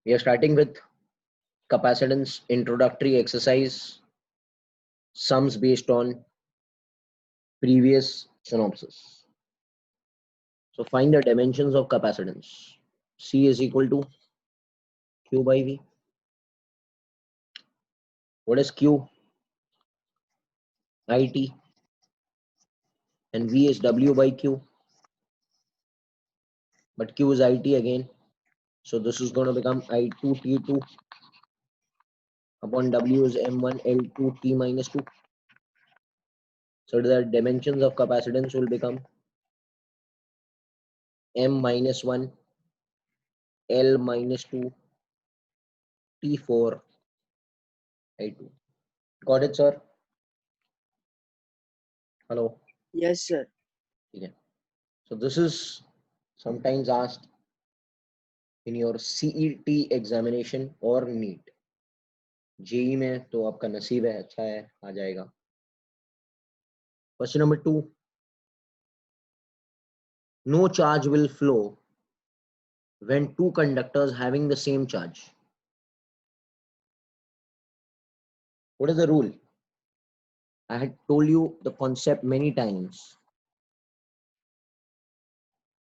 We are starting with capacitance introductory exercise, sums based on previous synopsis. So find the dimensions of capacitance. C is equal to Q by V. What is Q? IT. And V is W by Q. But Q is IT again. So this is going to become I2 T2 upon W is M1 L2 T minus 2. So the dimensions of capacitance will become M minus 1 L minus 2 T4 I2. Got it, sir? Hello. Yes, sir. Okay. So this is sometimes asked in your CET examination or NEET. JEE में तो आपका नसीब है, अच्छा है, आ जाएगा. Question number 2. No charge will flow when two conductors having the same charge. What is the rule? I had told you the concept many times.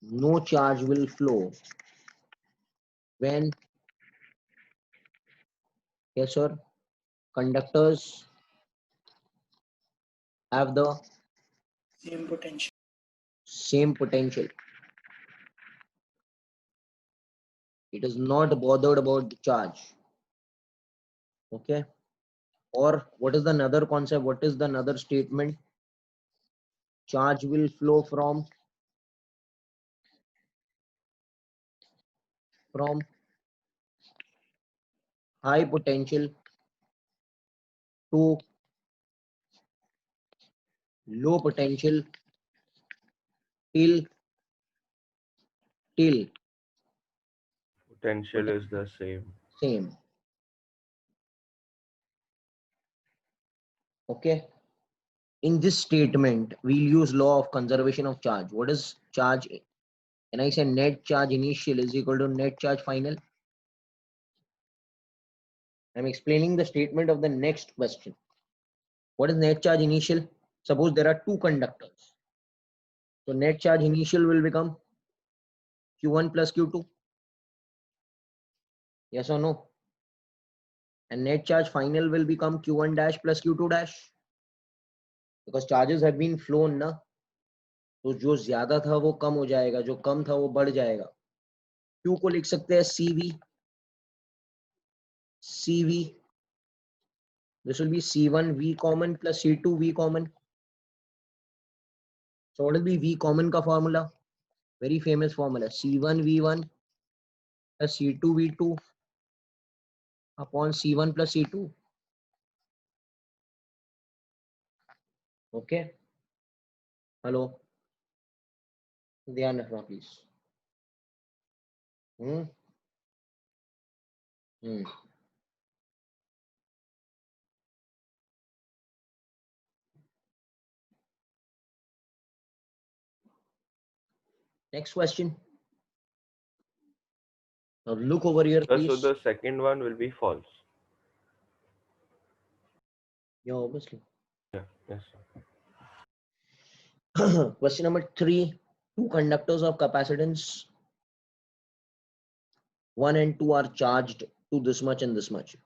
No charge will flow when, yes sir, conductors have the Same potential. same potential. It is not bothered about the charge. Okay. Or what is the another concept? What is the another statement? Charge will flow from high potential to low potential till Potential is the same. Okay. In this statement, we'll use law of conservation of charge. What is charge? Can I say net charge initial is equal to net charge final? I'm explaining the statement of the next question. What is net charge initial? Suppose there are two conductors. So net charge initial will become Q1 plus Q2. Yes or no? And net charge final will become Q1 dash plus Q2 dash. Because charges have been flown ना, तो जो ज्यादा था वो कम हो जाएगा, जो कम था वो बढ़ जाएगा. Q को लिख सकते हैं CV. This will be C1 V common plus C2 V common. So what will be V common ka formula? Very famous formula. C1 V1 plus C2 V2 upon C1 plus C2. Okay. Hello. ध्यान रखना please. Next question. Now look over here, please. So the second one will be false. Yeah, obviously. Yeah. Yes, sir. Question number 3. Two conductors of capacitance 1 and 2 are charged to this much and this much.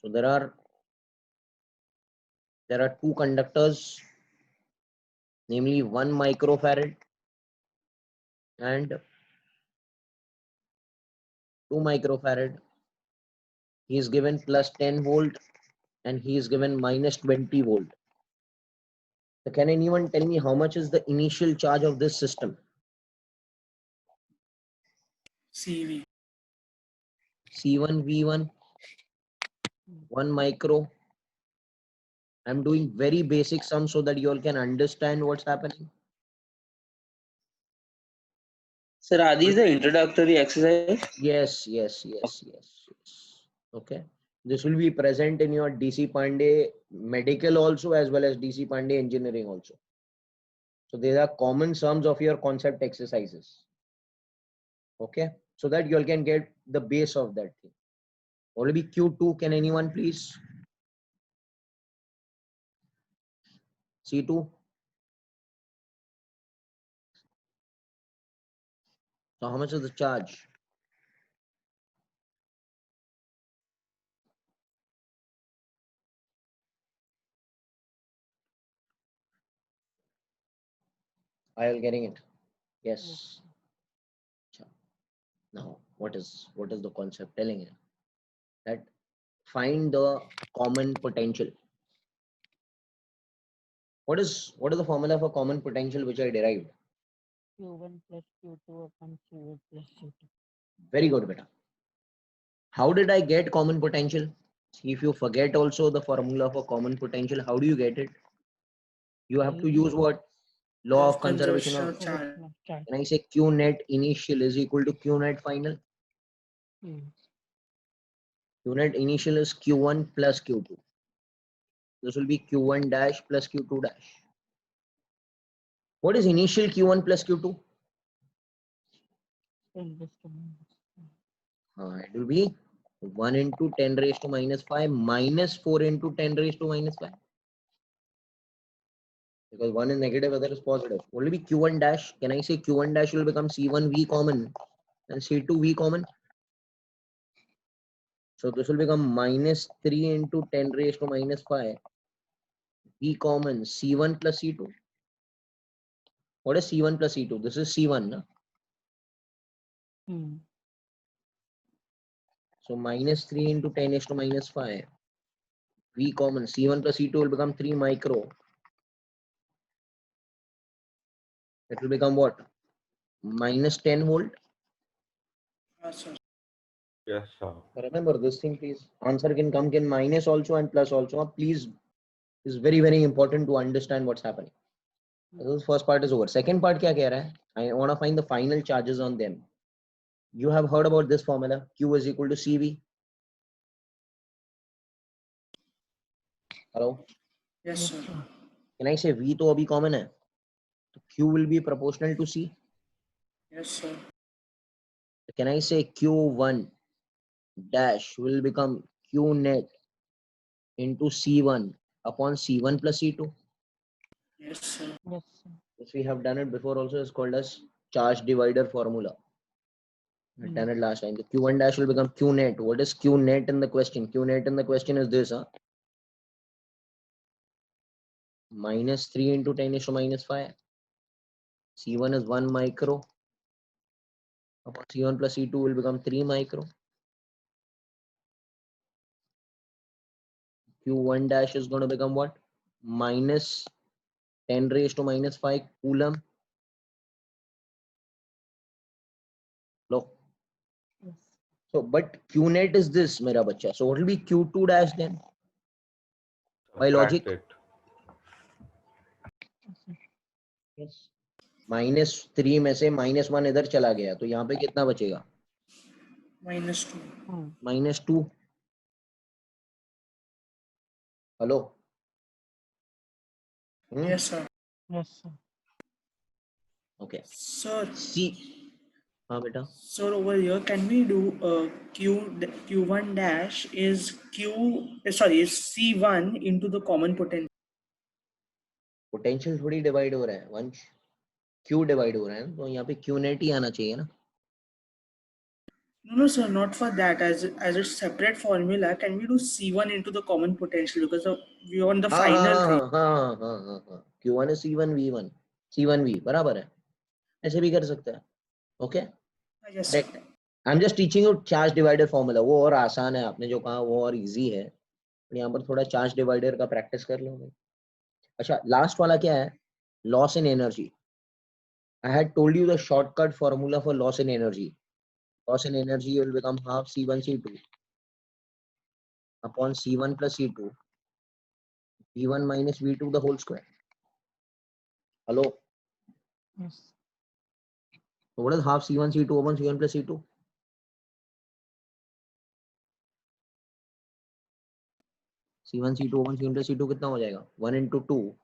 So there are two conductors, namely 1 microfarad and 2 microfarad. He is given plus 10 volt and he is given minus 20 volt. So can anyone tell me how much is the initial charge of this system? CV. C1 V1 1 micro. I'm doing very basic sum so that you all can understand what's happening. Sir, are these the introductory exercise? Yes. Okay. This will be present in your DC Pandey medical also as well as DC Pandey engineering also. So these are common sums of your concept exercises. Okay. so that you all can get the base of that thing. What will be Q2? Can anyone please? C2. So how much is the charge? Are you all getting it? Yes. Now, what is the concept telling you? That find the common potential. What is the formula for common potential which I derived? Q1 plus Q2 upon Q8 plus Q2. Very good, beta. How did I get common potential? See, if you forget also the formula for common potential, how do you get it? You have to use what? Law of conservation of charge. Charge. Can I say Q net initial is equal to Q net final? Hmm. Q net initial is Q1 plus Q2. This will be Q1 dash plus Q2 dash. What is initial Q1 plus Q2? 10 raised to minus. It will be 1 into 10 raised to minus 5 minus 4 into 10 raised to minus 5. Because one is negative, other is positive. What will be Q1 dash? Can I say Q1 dash will become C1V common and C2V common? So this will become minus 3 into 10 raised to minus 5. V common C1 plus C2. What is C1 plus C2? This is C1. No? Hmm. So minus 3 into 10 raised to minus 5. V common C1 plus C2 will become 3 micro. It will become what? Minus 10 volt. Yes, sir. Yes, sir. Remember this thing, please. Answer can minus also and plus also. Please, it's very, very important to understand what's happening. This first part is over. Second part क्या कह रहा है? I want to find the final charges on them. You have heard about this formula. Q is equal to CV. Hello? Yes, sir. Can I say V तो अभी common है? तो Q will be proportional to C. Yes, sir. Can I say Q1 dash will become Q net into C1 upon C1 plus C2? Yes, sir. Yes, sir. This we have done it before also. Is called as charge divider formula. We've done it last time. The Q1 dash will become Q net. What is Q net in the question? Q net in the question is this. Minus 3 into 10 is to minus 5. C1 is 1 micro. Upon C1 plus C2 will become 3 micro. Q1 dash is going to become what? Minus 10 raised to minus 5 coulomb. Look. Yes. So, but Q net is this, mera bacha. So, what will be Q2 dash then? By logic? Subtract it. Yes. Minus 3 में से minus 1 इधर चला गया तो यहाँ पे कितना बचेगा? -2. Minus 2. Hello? Yes, sir. Yes, sir. Okay. Sir, सी. हाँ बेटा. sir, over here, can we do Q1 dash is is C1 into the common potential? Potential थोड़ी डिवाइड हो रहा है वंश. क्यू डिवाइड हो रहा है तो यहाँ पे क्यू नेट ही आना चाहिए ना. No, sir, not for that. As it's separate formula, can we do C1 into the common potential because we want the final thing. हाँ. Q1 is C1 V1 C1 V बराबर है. ऐसे भी कर सकते हैं. Okay. Yes, sir. I am just teaching you charge divider formula. वो और आसान है. आपने जो कहा वो और इजी है. यहाँ पर थोड़ा चार्ज डिवाइडर का प्रैक्टिस कर लो भाई. अच्छा, लास्ट वाला क्या है? Loss in energy. I had told you the shortcut formula for loss in energy. Loss in energy will become half C1 C2 upon C1 plus C2 V1 minus V2 the whole square. Hello? Yes. So what is half C1 C2 upon C1 plus C2? C1 C2 upon C1 plus C2 कितना हो जाएगा? 1 into 2.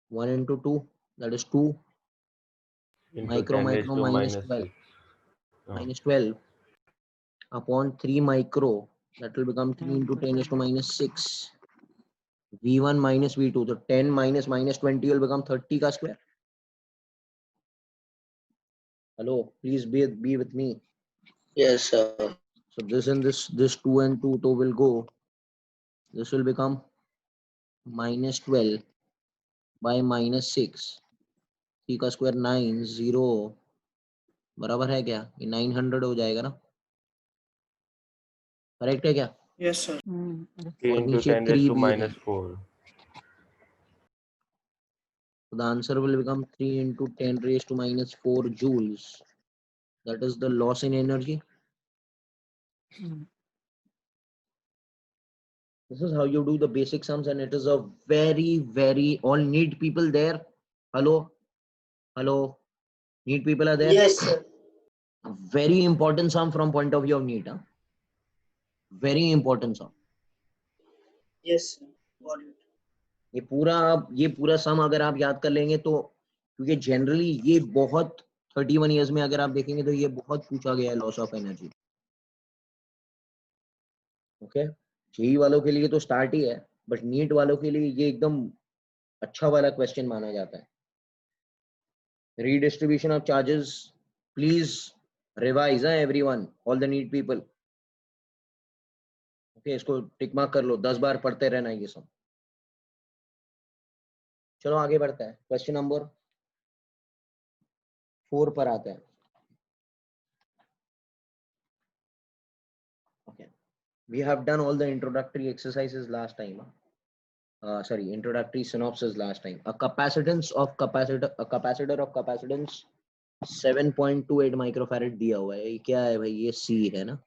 1 into 2 that is 2. Into Micro 10 raised micro to minus minus 12. 6. minus 12 upon 3 micro, that will become 3 into 10 raised to minus 6. V1 minus V2, so 10 minus minus 20 will become 30 का square. Hello, please be with me. Yes, sir. So this and this 2 and 2 to will go. This will become minus 12 by minus 6. 3 का square 9, 0 बराबर है क्या? ये 900 हो जाएगा ना? Correct है क्या? Yes, sir. 3 और into नीचे 10 raised 3 to भी है. minus 4. So the answer will become 3 into 10 raised to minus 4 joules. That is the loss in energy. This is how you do the basic sums, and it is a very all need people there. Hello, need people are there. Yes, sir. Very important sum from point of view of need. Huh? Very important sum. Yes, sir. Got it. ये पूरा सम अगर आप याद कर लेंगे तो, क्योंकि generally ये बहुत 31 इयर्स में अगर आप देखेंगे तो ये बहुत पूछा गया है, loss of energy. Okay, JEE वालों के लिए तो स्टार्ट ही है, बट नीट वालों के लिए ये एकदम अच्छा वाला क्वेश्चन माना जाता है. Redistribution of charges, please revise everyone, all the NEET people. Okay, इसको टिक मार्क कर लो, 10 बार पढ़ते रहना ये सब. चलो आगे बढ़ता है. क्वेश्चन नंबर 4 पर आता है. Okay, we have done all the introductory exercises last time. Introductory synopsis last time. A capacitor of capacitance 7.28 microfarad दिया हुआ है. ये क्या है भाई? ये C है ना.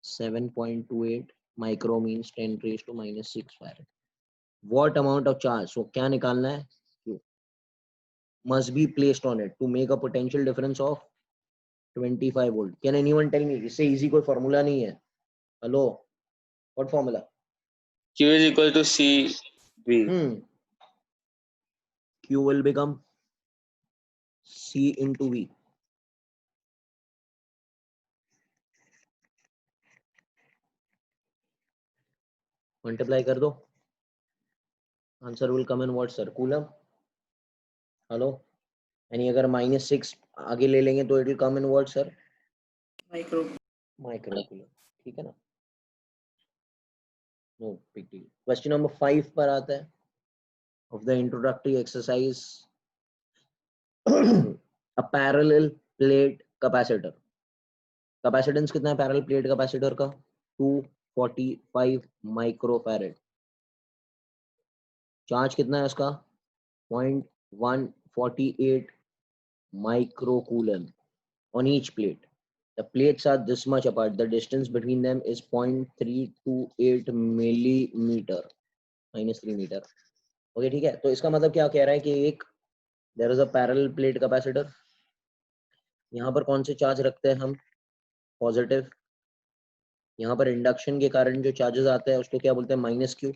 7.28 micro means 10 raised to minus 6 farad. What amount of charge? So क्या निकालना है? Q must be placed on it to make a potential difference of 25 volt. Can anyone tell me? इससे easy कोई formula नहीं है. Hello, what formula? Q is equal to CV. Q will become C into V. Multiply कर दो. Answer will come in what, sir? Coulomb. Hello. यानी अगर -6 आगे ले लेंगे तो it will come in what, sir? Micro. Microcoulomb. ठीक है ना? No big deal. Question number 5 पर आता है of the introductory exercise. A parallel plate capacitor. Capacitance कितना है parallel plate capacitor का? 245 microfarad. चार्ज कितना है उसका? 0.148 microcoulomb on each plate. The plates are this much apart. The distance between them is 0.328 millimeter, -3 meter. Okay, ठीक है. तो इसका मतलब क्या कह रहा है कि एक there is a parallel plate capacitor. यहाँ पर कौन से चार्ज रखते हैं हम? पॉजिटिव. यहाँ पर इंडक्शन के कारण जो चार्जेस आते हैं उसको क्या बोलते हैं? -q.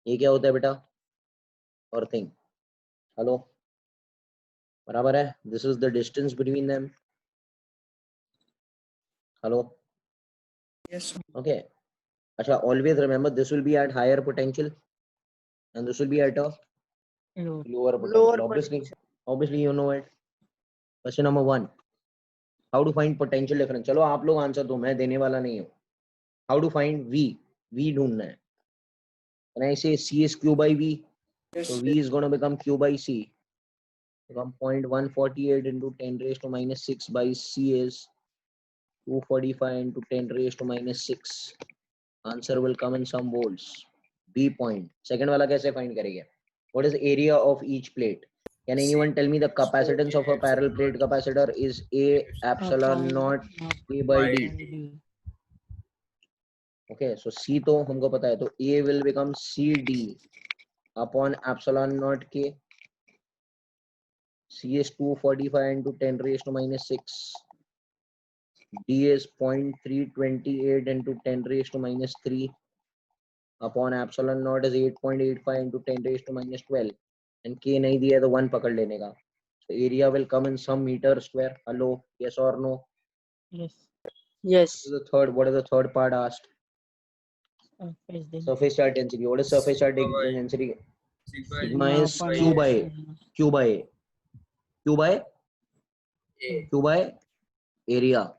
ये क्या होता है बेटा? अर्थिंग. हेलो, बराबर है. This is the distance between them. Hello. Yes, sir. Okay. अच्छा, always remember this will be at higher potential and this will be at a lower potential. Obviously you know it. Question number 1. How to find potential difference? चलो आप लोग answer दो, मैं देने वाला नहीं हूँ. How to find V? V ढूंढना है. When I say C is Q by V, Yes, so V is going to become Q by C. Become 0.148 into 10 raised to minus 6 by C is 245 into 10 raised to minus 6. Answer will come in some volts. B point. Second वाला कैसे find करेंगे? What is the area of each plate? Can anyone tell me the capacitance of a parallel plate capacitor is A epsilon naught A by D. Okay, so C तो हमको पता है, तो A will become CD upon epsilon naught K. C is 245 into 10 raised to minus 6. D is 0.328 into 10 raised to minus 3 upon epsilon naught is 8.85 into 10 raised to minus 12. And K नहीं दिया तो 1 पकड़ लेने का. The area will come in some meter square. Hello, yes or no? Yes. Yes. What is the third part asked? Surface density. Surface charge density. What is surface charge density? Sigma is upon Q by A. Q by A. Q by Q by area.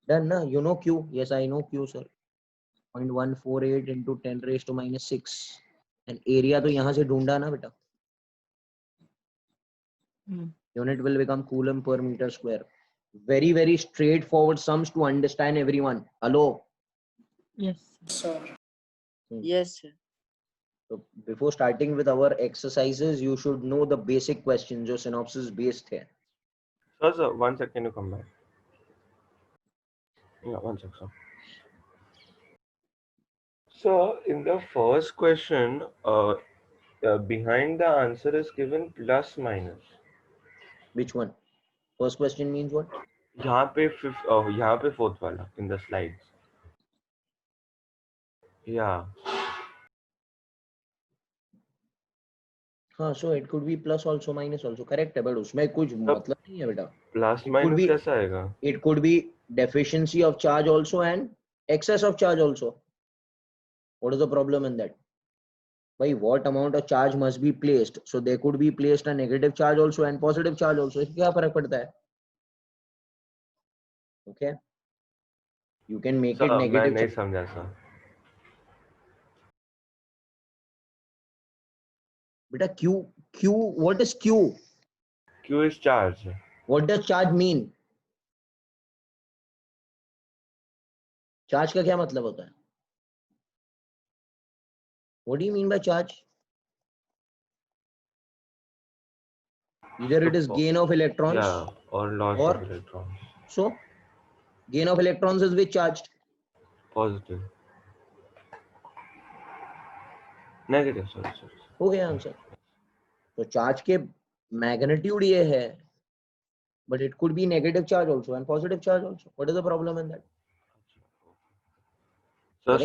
Done, na? You know Q. Yes, I know Q, sir. 0.148 into 10 raised to minus 6. And area तो यहाँ से ढूंढा ना बेटा. Unit will become coulomb per meter square. Very, very straightforward sums to understand everyone. Hello. Yes. Sir. Yes, sir. So before starting with our exercises, you should know the basic questions जो synopsis based है. Sir, 1 second, you come back. Yeah, 1 second, sir. So, in the first question, behind the answer is given plus minus. Which one? First question means what? यहाँ पे fourth वाला in the slides. Yeah. हाँ, so it could be plus also minus also. Correct है, but उसमें कुछ मतलब नहीं है बेटा. Plus It could minus be- कैसा आएगा? It could be deficiency of charge also and excess of charge also. What is the problem in that? By what amount of charge must be placed? So there could be placed a negative charge also and positive charge also. इससे क्या फर्क पड़ता है? Okay. You can make it Sir, मैं negative. नहीं समझा sir. बेटा Q, what is Q? Q is charge. What does charge mean? Charge का क्या मतलब होता है? What do you mean by charge? Either it is gain of electrons. Yeah, or loss or- of electrons. So gain of electrons is which charged? Positive. Negative, sorry. हो गया answer. तो charge के magnitude ये है, but it could be negative charge also and positive charge also. What is the problem in that?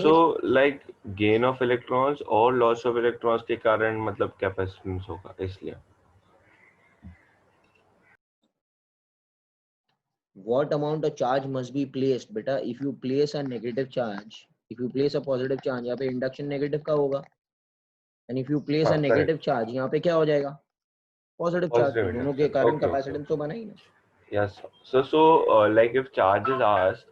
So like gain of electrons और loss of electrons के कारण मतलब capacitance होगा इसलिए. What amount of charge must be placed? बेटा, if you place a negative charge, if you place a positive charge, यहाँ पे induction negative का होगा. And if you place a हाँ, negative charge, यहाँ पे क्या हो जाएगा? Positive charge. Positive तो दोनों के induction. कारण Okay, capacitance okay. तो बना ही ना. Yes. So like if charge is asked,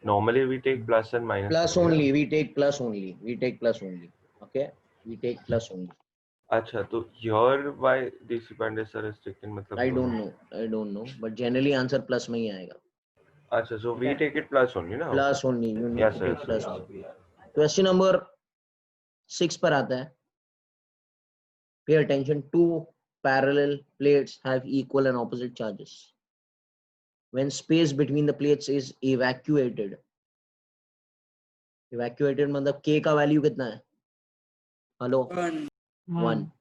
normally we take plus and minus. Plus only. We take plus only. We take plus only. Okay. We take plus only. अच्छा तो here why DC Pandey sir is taken मतलब. I don't know. But generally answer plus में ही आएगा. अच्छा so we take it plus only ना. Plus only. You need Yes, to take yes, plus yes. only. Question number 6 पर आता है. Pay attention. Two parallel plates have equal and opposite charges. When space between the plates is evacuated मतलब K का value कितना है? Hello. 1.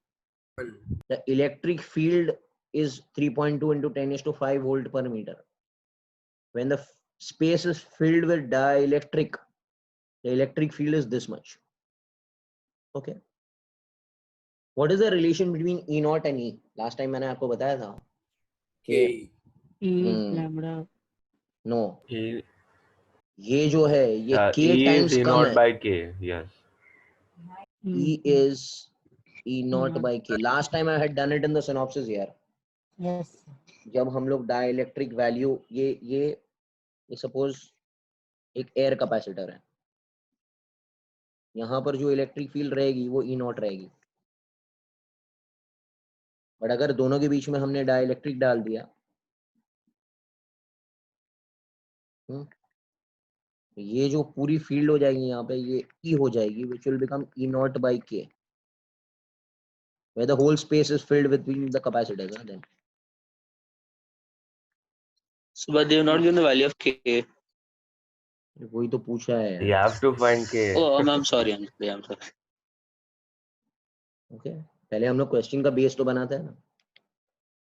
The electric field is 3.2 into 10 to 5 volt per meter. When the space is filled with dielectric, the electric field is this much. Okay. What is the relation between E naught and E? Last time मैंने आपको बताया था कि E is lambda. no, E ये जो है ये K E times is E come naught है. by K. Yes. E is E naught by K. Last time I had done it in the synopsis here. Yes. जब हम लोग dielectric value ये suppose एक एयर कैपेसिटर है, यहाँ पर जो इलेक्ट्रिक फील्ड रहेगी वो ई नॉट रहेगी. बट अगर दोनों के बीच में हमने डाइलेक्ट्रिक डाल दिया, ये जो पूरी फील्ड हो जाएगी यहाँ पे ये ई हो जाएगी, which will become E not by के, where the whole space is filled between the capacitors. Then So, but they have not given the value of K. वही तो पूछा है. You have to find K. Oh, I'm sorry. I'm sorry. Okay, पहले हम लोग question का base तो बनाते हैं ना.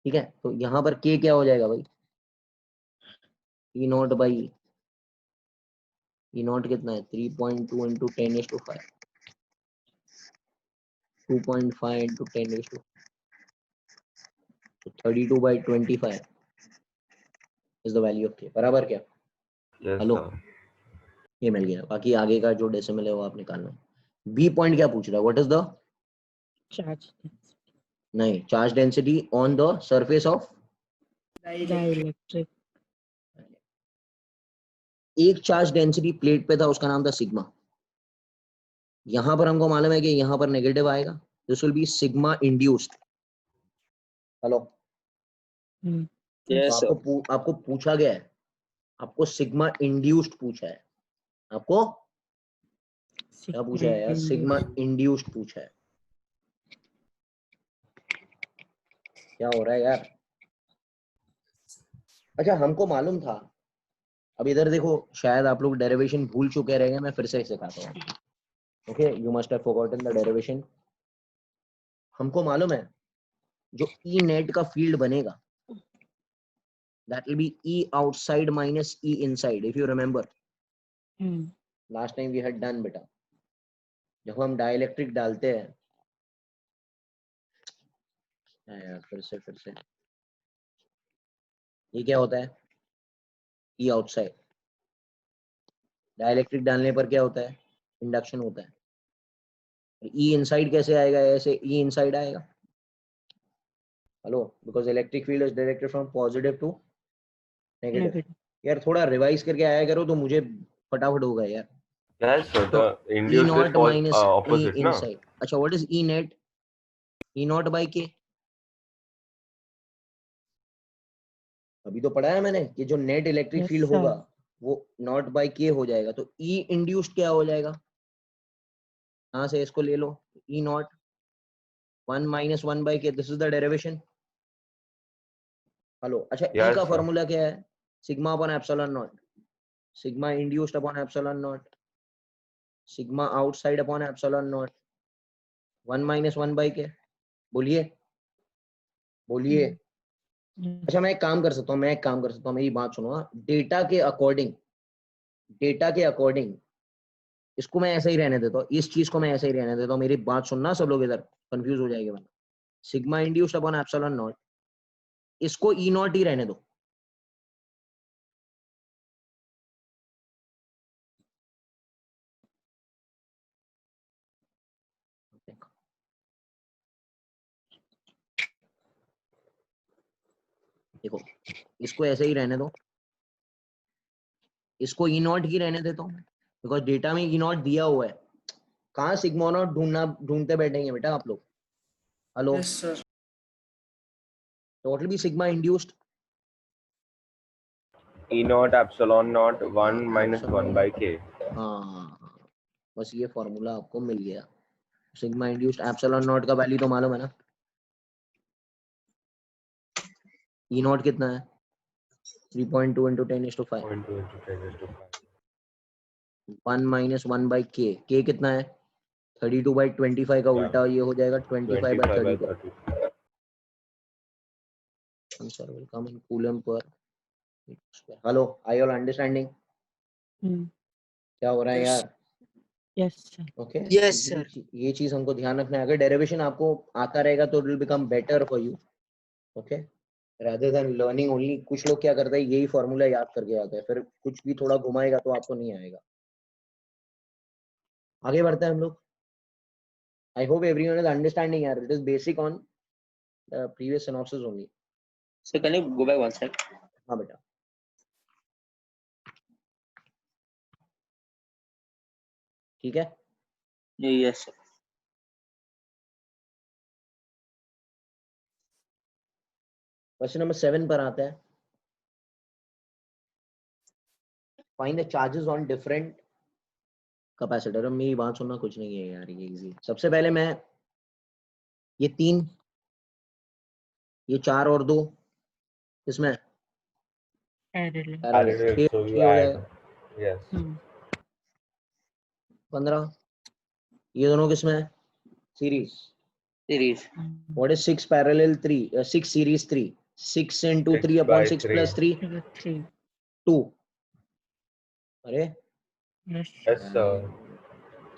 ठीक है, तो यहाँ पर के क्या हो जाएगा भाई? ई नॉट बाई ई नॉट कितना है? 3.2 into 10⁵. 2.5 into 10⁵. So 32/25 is the value of k. बराबर क्या? Yes, hello, sir. ये मिल गया. बाकी आगे का जो डेसिमल है वो आप निकालना. बी पॉइंट क्या पूछ रहा है? What is the Charge density. नहीं, charge density on the surface of Dielectric. एक चार्ज डेंसिटी प्लेट पे था, उसका नाम था सिग्मा. यहां पर हमको मालूम है कि यहां पर नेगेटिव आएगा. This will be sigma induced. Hello, Hmm. तो Yes, sir. आपको पूछा गया है, आपको सिग्मा इंड्यूस्ड पूछा है. आपको क्या पूछा है यार? Sigma Induced. इंड्यूस्ड पूछा है. क्या हो रहा है यार? अच्छा, हमको मालूम था. अब इधर देखो, शायद आप लोग डेरिवेशन भूल चुके रहेंगे, मैं फिर से सिखाता हूँ. Okay, you must have forgotten the derivation. हमको मालूम है जो ई नेट का फील्ड बनेगा, that will be E outside minus E inside, if you remember Hmm. last time we had done बेटा. जब हम डाइलेक्ट्रिक डालते हैं, यार फिर से ये क्या होता है? E outside. डाइलेक्ट्रिक डालने पर क्या होता है? इंडक्शन होता है. E inside कैसे आएगा? ऐसे E inside आएगा. Hello, because electric field is directed from positive to negative. Negative. यार थोड़ा रिवाइज करके आया करो तो मुझे फटाफट होगा यार. Yes, sir. तो The E induced is not minus E opposite, na? Inside. अच्छा, what is E net? E not by K. अभी तो पढ़ा है मैंने कि जो net electric Yes, field sir. होगा वो नॉट बाई के हो जाएगा. तो E इंड्यूस्ड क्या हो जाएगा? यहाँ से इसको ले लो. E नॉट 1 माइनस 1 बाई के. This is the derivation. Hello, अच्छा E Yes, का sir. फॉर्मूला क्या है? Sigma upon epsilon not. Sigma induced upon epsilon not. Sigma outside upon epsilon not. 1 minus 1 by के. बोलिए बोलिए. Yes. अच्छा, मैं एक काम कर सकता हूँ, मेरी बात सुनो. डेटा के अकॉर्डिंग इसको मैं ऐसे ही रहने देता हूँ. इस चीज को मैं ऐसे ही रहने देता हूँ. मेरी बात सुनना सब लोग, इधर कंफ्यूज हो जाएंगे. वरना sigma induced upon epsilon not, इसको ई नॉट ही रहने दो. देखो, इसको ऐसे ही रहने दो. इसको ई नॉट ही रहने देता हूँ बिकॉज डेटा में ई नॉट दिया हुआ है. कहाँ सिग्मा नॉट ढूंढते बैठेंगे बेटा आप लोग? Hello, Yes, sir. तो what will be sigma induced? E naught epsilon naught 1 minus epsilon 1 by k. हाँ, बस ये फॉर्मूला आपको मिल गया. सिग्मा इंड्यूस्ड एप्सिलॉन नॉट का वैल्यू तो मालूम है ना? ई नॉट कितना है? 3.2 into 10⁵. 0.2 into 10 is to 5. 1 minus 1 by k. k कितना है? 32/25 का उल्टा ये हो जाएगा 25 by 25/32. 32. Answer will come in coulomb per meter square. Hello, are you all understanding? Hmm. क्या हो रहा है Yes. यार? Yes, sir. Okay, Yes, sir. ये चीज हमको ध्यान रखना है. अगर डेरिवेशन आपको आता रहेगा तो it will become better for you. Okay, rather than learning only. कुछ लोग क्या करते हैं, यही फॉर्मूला याद करके आते हैं, फिर कुछ भी थोड़ा घुमाएगा तो आपको नहीं आएगा. आगे बढ़ते हैं हम लोग. I hope everyone is understanding यार. It is basic on previous synopsis only. So can you go back one sec? हाँ बेटा, ठीक है. Yes, sir. क्वेश्चन नंबर 7 पर आते हैं. Find the charges on different capacitor. अब मेरी बात सुनना, कुछ नहीं है यार, ये इजी. सबसे पहले मैं ये 3, ये 4 और 2 इसमें Parallel. Parallel, so you हो add. जाएगा. Yes. Hmm. 15. ये दोनों किसमें है? Series. Series. Hmm. What is 6 parallel 3 6 series 3? 6 into 6 3 upon by 6 3. plus 3 3. 2. अरे Yes. Yes, sir.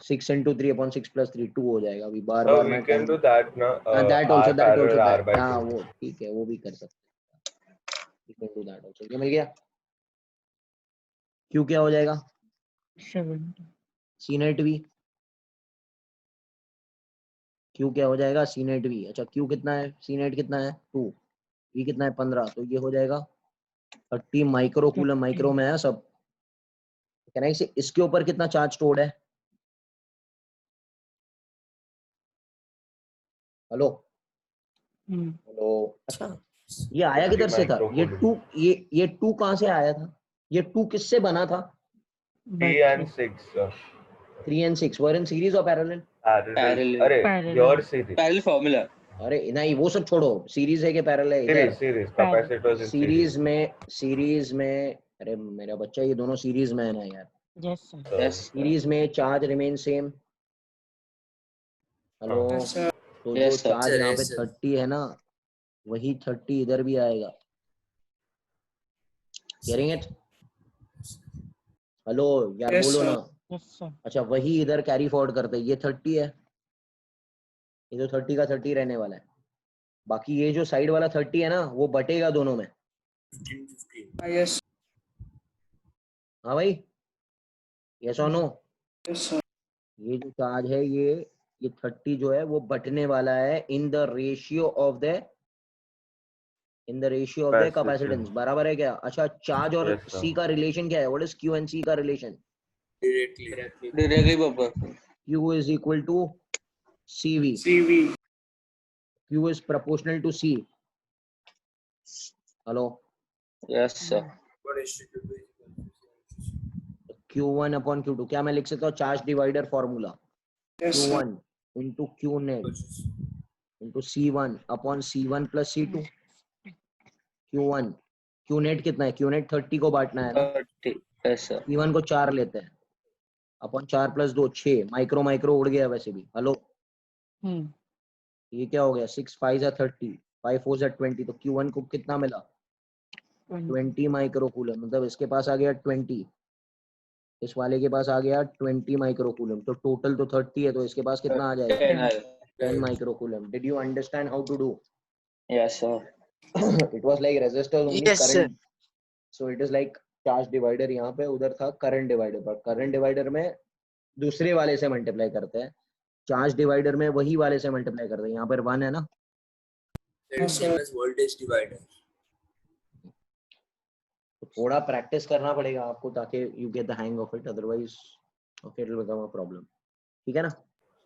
6 into 3 upon 6 plus 3 2 हो जाएगा। अभी बार So बार we मैं can time do that now. That R also parallel R by हाँ 2. वो ठीक है, वो भी कर सकते हैं। We can do that also। ये मिल गया। Q क्या हो जाएगा? 70. C net V। Q क्या हो जाएगा? C net V। अच्छा Q कितना है? C net कितना है? 2। V कितना है? 15। तो ये हो जाएगा 30 माइक्रो कूलम। माइक्रो में है सब। कहना है इसे, इसके ऊपर कितना चार्ज स्टोर्ड है? Hello hello. अच्छा ये आया 30 किधर से था? ये microcoulomb. 2 ये 2 कहां से आया था? ये 2 किससे बना था? 3 and 6. 3 and 6 were in series or parallel? Parallel. अरे Parallel. your series. Parallel formula. अरे नहीं वो सब छोड़ो, सीरीज है कि पैरेलल है? इधर Series. Parallel. Capacitors in series. Series में अरे मेरा बच्चा ये दोनों सीरीज में है ना यार। Yes, sir. Yes. सीरीज में charge remain same. Hello. Yes, sir. तो जो Yes, sir. चार्ज यहाँ पे 30 है ना, वही 30 इधर भी आएगा। Hearing it? हेलो यार Yes, बोलो sir. ना। Yes, sir. अच्छा वही इधर कैरी फॉरवर्ड करते हैं। ये 30 है, ये तो 30 का 30 रहने वाला है। बाकी ये जो साइड वाला 30 है ना, वो बटेगा दोनों में। Yes, हाँ भाई, यस और नो? yes, sir. ये जो चार्ज है ये 30 जो है वो बटने वाला है in the ratio of the Capacitance. Capacitance. बराबर है क्या? अच्छा चार्ज और Yes, sir. सी का रिलेशन क्या है? What is Q and C का relation? Directly proportional. Q is equal to C V. CV. Q is proportional to C. Hello. Yes, sir. Q1 upon Q2 क्या मैं लिख सकता हूँ? Charge divider formula. Yes, sir. Q1 into Q net into C1 upon C1 plus C2। Q1 Q net कितना है? Q net 30 को बांटना है ना। 30. Yes, sir. C1 को 4 लेते हैं अपॉन 4 प्लस 2 6। माइक्रो माइक्रो उड़ गया वैसे भी। हेलो ये क्या हो गया? 6 5 जा 30, 5 4 जा 20। तो Q1 को कितना मिला? 20 माइक्रो कूलम। मतलब इसके पास आ गया 20, इस वाले के पास आ गया 20 माइक्रो कूलम। तो टोटल तो 30 है, तो इसके पास कितना आ जाएगा? 10. 10 micro coulomb. Did you understand how to do? Yes, sir. It was like resistors only, Yes, sir. current. So it is like charge divider यहाँ पे, उधर था करंट डिवाइडर। पर करंट डिवाइडर में दूसरे वाले से मल्टीप्लाई करते हैं, चार्ज डिवाइडर में वही वाले से मल्टीप्लाई करते हैं। यहाँ पर 1 है ना। Yes, sir. तो थोड़ा प्रैक्टिस करना पड़ेगा आपको ताकि you get the hang of it, otherwise okay it will become a problem. ठीक है ना?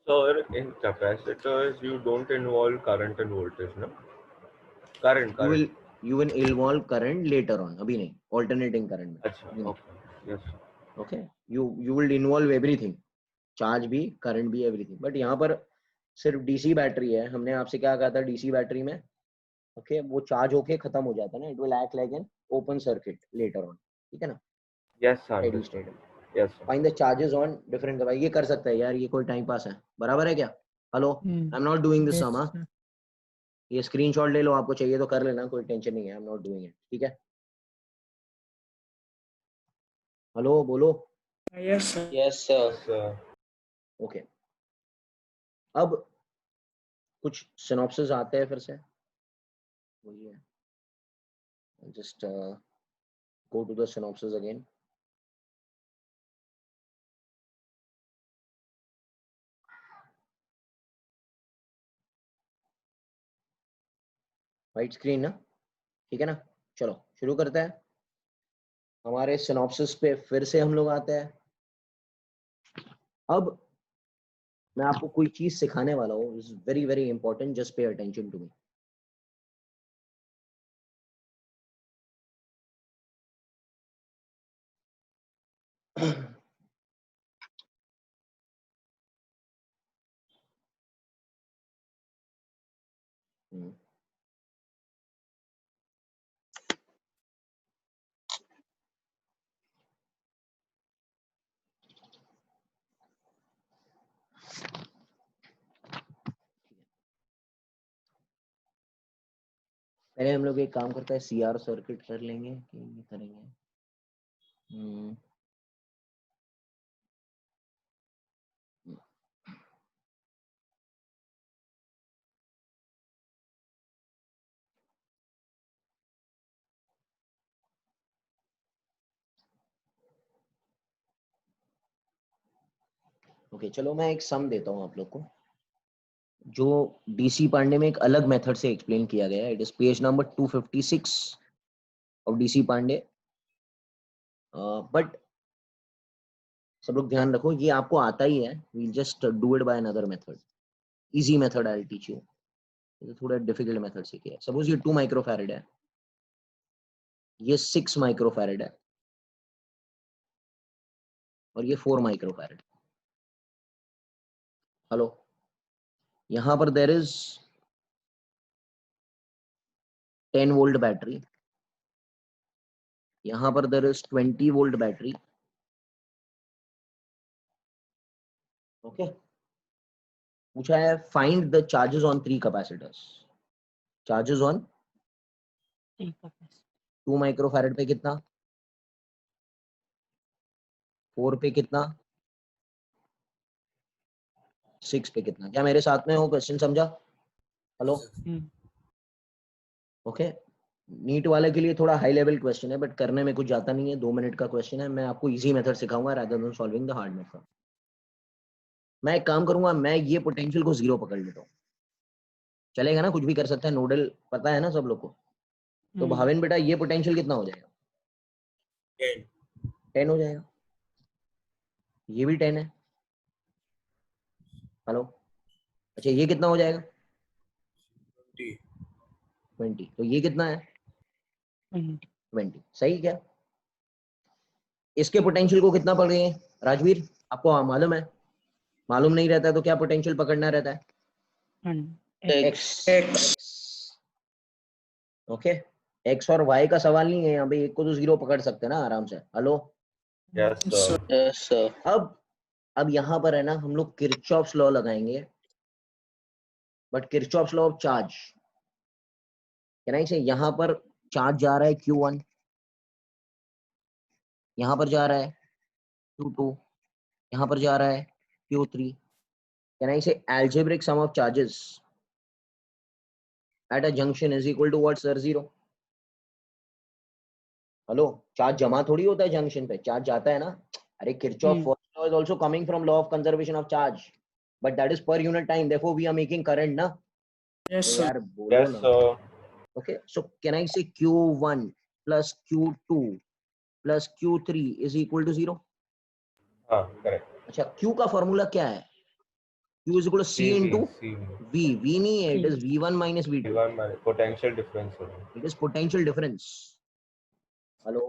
So in capacitors, you don't involve current and voltage, no? Current. You will involve current later on, अभी नहीं, alternating current में। अच्छा, okay. Yes. Okay, you will involve everything, charge भी, current भी, everything. But यहाँ पर सिर्फ डीसी बैटरी है। हमने आपसे क्या कहा था? डीसी बैटरी में ओके वो चार्ज होके खत्म हो जाता है ना, it will act like an open circuit later on. ठीक है ना? Yes, steady understood. State. Yes, sir. Find the charges on different दवाई। ये कर सकता है यार, ये कोई टाइम पास है। बराबर है क्या? Hello I am not doing this sum. ये स्क्रीनशॉट ले लो, आपको चाहिए तो कर लेना, कोई टेंशन नहीं है। I am not doing it. ठीक है? हेलो बोलो। Yes, sir. Yes, sir. Yes, okay अब कुछ सिनॉप्सिस आते हैं फिर से। वही है, just go to the synopsis again. White screen ना? ठीक है ना? चलो शुरू करते हैं। हमारे सिनॉप्सिस पे फिर से हम लोग आते हैं। अब मैं आपको कोई चीज सिखाने वाला हूँ, is very very important, just pay attention to me. पहले हम लोग एक काम करते हैं, सीआर सर्किट कर लेंगे कि नहीं करेंगे? ओके चलो मैं एक सम देता हूँ आप लोग को, जो डीसी पांडे में एक अलग मेथड से एक्सप्लेन किया गया है. It is page number 256 of DC Pandey. But सब लोग ध्यान रखो, ये आपको आता ही है. We just do it by another method. Easy method I will teach you. ये थोड़ा डिफिकल्ट मेथड से किया है. सपोज ये 2 माइक्रोफैरेड है, ये 6 माइक्रोफैरेड है, और ये 4 माइक्रोफैरेड. हेलो, यहां पर देयर इज 10 वोल्ट बैटरी, यहां पर there is 20 volt battery. Okay, पूछा है find the charges on 3 capacitors. Charges on ठीक है बस। 2 माइक्रोफैरेड पे कितना, 4 पे कितना, 6 पे कितना. क्या मेरे साथ में हो? क्वेश्चन समझा? Hello, okay. नीट वाले के लिए थोड़ा हाई लेवल क्वेश्चन है, बट करने में कुछ जाता नहीं है. 2 मिनट का क्वेश्चन है. मैं आपको इजी मेथड सिखाऊंगा rather than solving the hard method. मैं एक काम करूंगा, मैं ये पोटेंशियल को 0 पकड़ लेता हूँ. चलेगा ना? कुछ भी कर सकता है. नोडल पता है ना सब लोग को. तो भाविन बेटा, ये पोटेंशियल कितना हो जाएगा? 10 हो जाएगा. ये भी 10 है. हेलो, अच्छा ये कितना हो जाएगा? 20. तो ये कितना है? 20. सही. क्या इसके पोटेंशियल को कितना पकड़ गए राजवीर? आपको मालूम है? मालूम नहीं रहता है तो क्या पोटेंशियल पकड़ना रहता है? X. ओके, एक्स और वाई का सवाल नहीं है यहाँ पे. एक को तो 0 पकड़ सकते हैं ना आराम से. Hello, Yes, sir. Yes, sir. अब यहाँ पर है ना, हम लोग किरचॉफ्स लॉ लगाएंगे. But Kirchhoff's law of charge, can I से, यहाँ पर चार्ज जा रहा है Q1, यहाँ पर जा रहा है Q2, यहाँ पर जा रहा है Q3. कैन आई से algebraic sum of charges at a junction is equal to what sir? 0. Hello, charge जमा थोड़ी होता है जंक्शन पे, चार्ज जाता है ना. अरे Kirchhoff first law is also coming from law of conservation of charge, but that is per unit time. Therefore we are making current ना. Yes, तो sir. यार बोलो Yes, ना. sir. Okay, so can I say Q1 plus Q2 plus Q3 is equal to 0. Correct. अच्छा, Q का formula क्या है? Q is equal to C into V. V नहीं है, it is V1 minus V2. V1 minus potential difference. It is potential difference. Hello,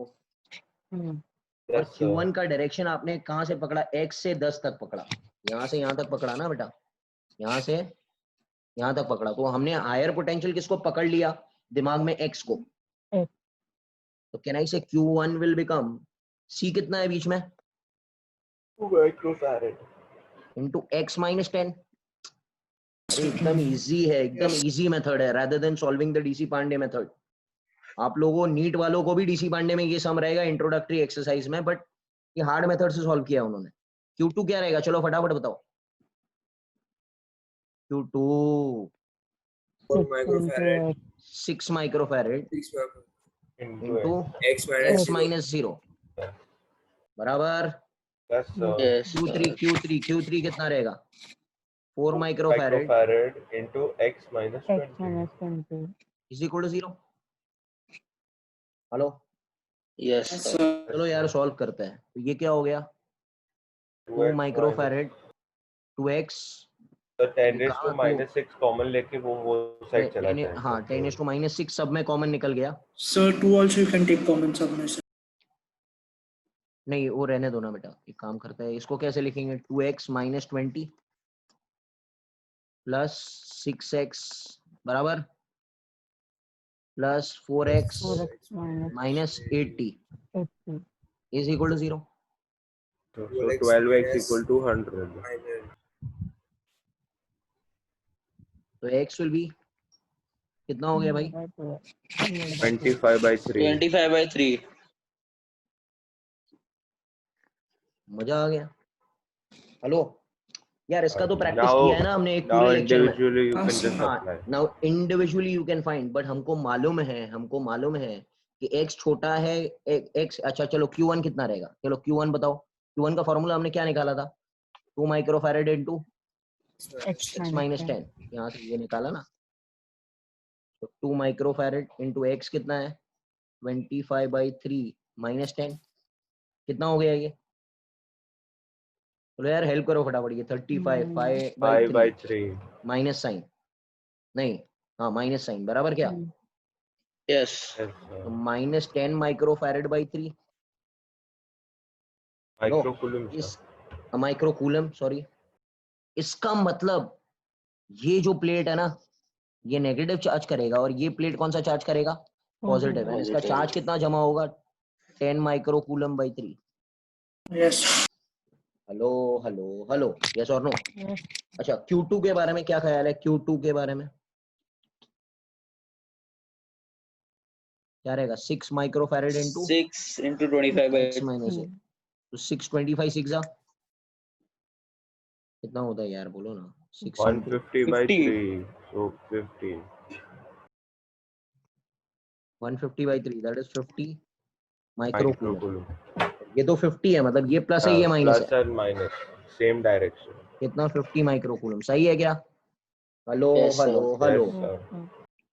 और Yes, sir. Q1 का direction आपने कहाँ से पकड़ा? X से 10 तक पकड़ा. यहाँ से यहाँ तक पकड़ा ना बेटा, यहाँ से यहाँ तक पकड़ा. तो हमने हायर पोटेंशियल किसको पकड़ लिया दिमाग में? X को. तो can I say Q1 will become C. कितना है बीच में? 2 microfarad. Into X minus 10. अरे एकदम इजी है, एकदम इजी मेथड है rather than solving the DC Pandey method. आप लोगों नीट वालों को भी डीसी पांडे में ये सम रहेगा इंट्रोडक्टरी एक्सरसाइज में, बट ये हार्ड मेथड से सॉल्व किया उन्होंने. Q2 क्या रहेगा? चलो फटाफट बताओ. Q2 4 microfarad 6 microfarad into X X minus 0 बराबर. Yes, sir. Yes, Q3 कितना रहेगा? 4 microfarad Microfarad into X minus X 20. minus 20. Is equal to 0. Hello, yes, Yes, sir. sir. चलो यार सॉल्व करते हैं. तो ये क्या हो गया? 2 माइक्रोफैरेड 2x. तो 10 raised कहाँ to minus 6 कॉमन लेके वो साइड चला जाए. हाँ 10 to minus 6 सब में कॉमन निकल गया. Sir, 2 also you can take common sub में, sir. नहीं वो रहने दो ना बेटा. एक काम करता है, इसको कैसे लिखेंगे? 2x minus 20 plus 6x बराबर plus 4x 4x minus 80 80. is equal to 0. So 12x equal to 100. तो x will be कितना हो गया भाई? 25 by 3. 25 by 3. मजा आ गया. हेलो यार, इसका तो प्रैक्टिस Now- किया है ना हमने एक Now पूरे लेक्चर में. individually you can just हाँ, apply. Now individually you can find, but हमको मालूम है कि x छोटा है. x अच्छा चलो Q1 कितना रहेगा? चलो Q1 बताओ. Q1 का फॉर्मूला हमने क्या निकाला था? 2 microfarad into X x minus minus 10. 10, यहाँ से ये निकाला ना, तो 2 माइक्रोफैरेड इंटू x कितना है 25/3 माइनस 10, कितना हो गया ये? बोलो यार हेल्प करो फटाफट, ये 35 Minus 5/3. माइनस साइन, नहीं हाँ माइनस साइन बराबर क्या? Yes. Yes, तो minus 10 microfarad by 3 no microcoulomb, इस sir. माइक्रोकूलम, सॉरी, इसका मतलब ये जो प्लेट है ना ये नेगेटिव चार्ज करेगा और ये प्लेट कौन सा चार्ज करेगा? पॉजिटिव, एंड इसका Positive. चार्ज कितना जमा होगा? 10 microcoulomb by 3. Yes. Hello hello hello, yes और नो? Yes. अच्छा Q2 के बारे में क्या ख्याल है? Q2 के बारे में क्या रहेगा? 6 microfarad into 6 into 25 x by minus है, तो 625 6 कितना होता है यार, बोलो ना? 6 into 150/3, so 15. 150/3 that is 50 microcoulomb. Microcoulomb. ये तो 50 है, मतलब ये प्लस है ये माइनस है, Plus and minus, same direction. कितना? 50 माइक्रोकूलम. सही है क्या? Hello Yes, sir. Hello Yes, hello. sir.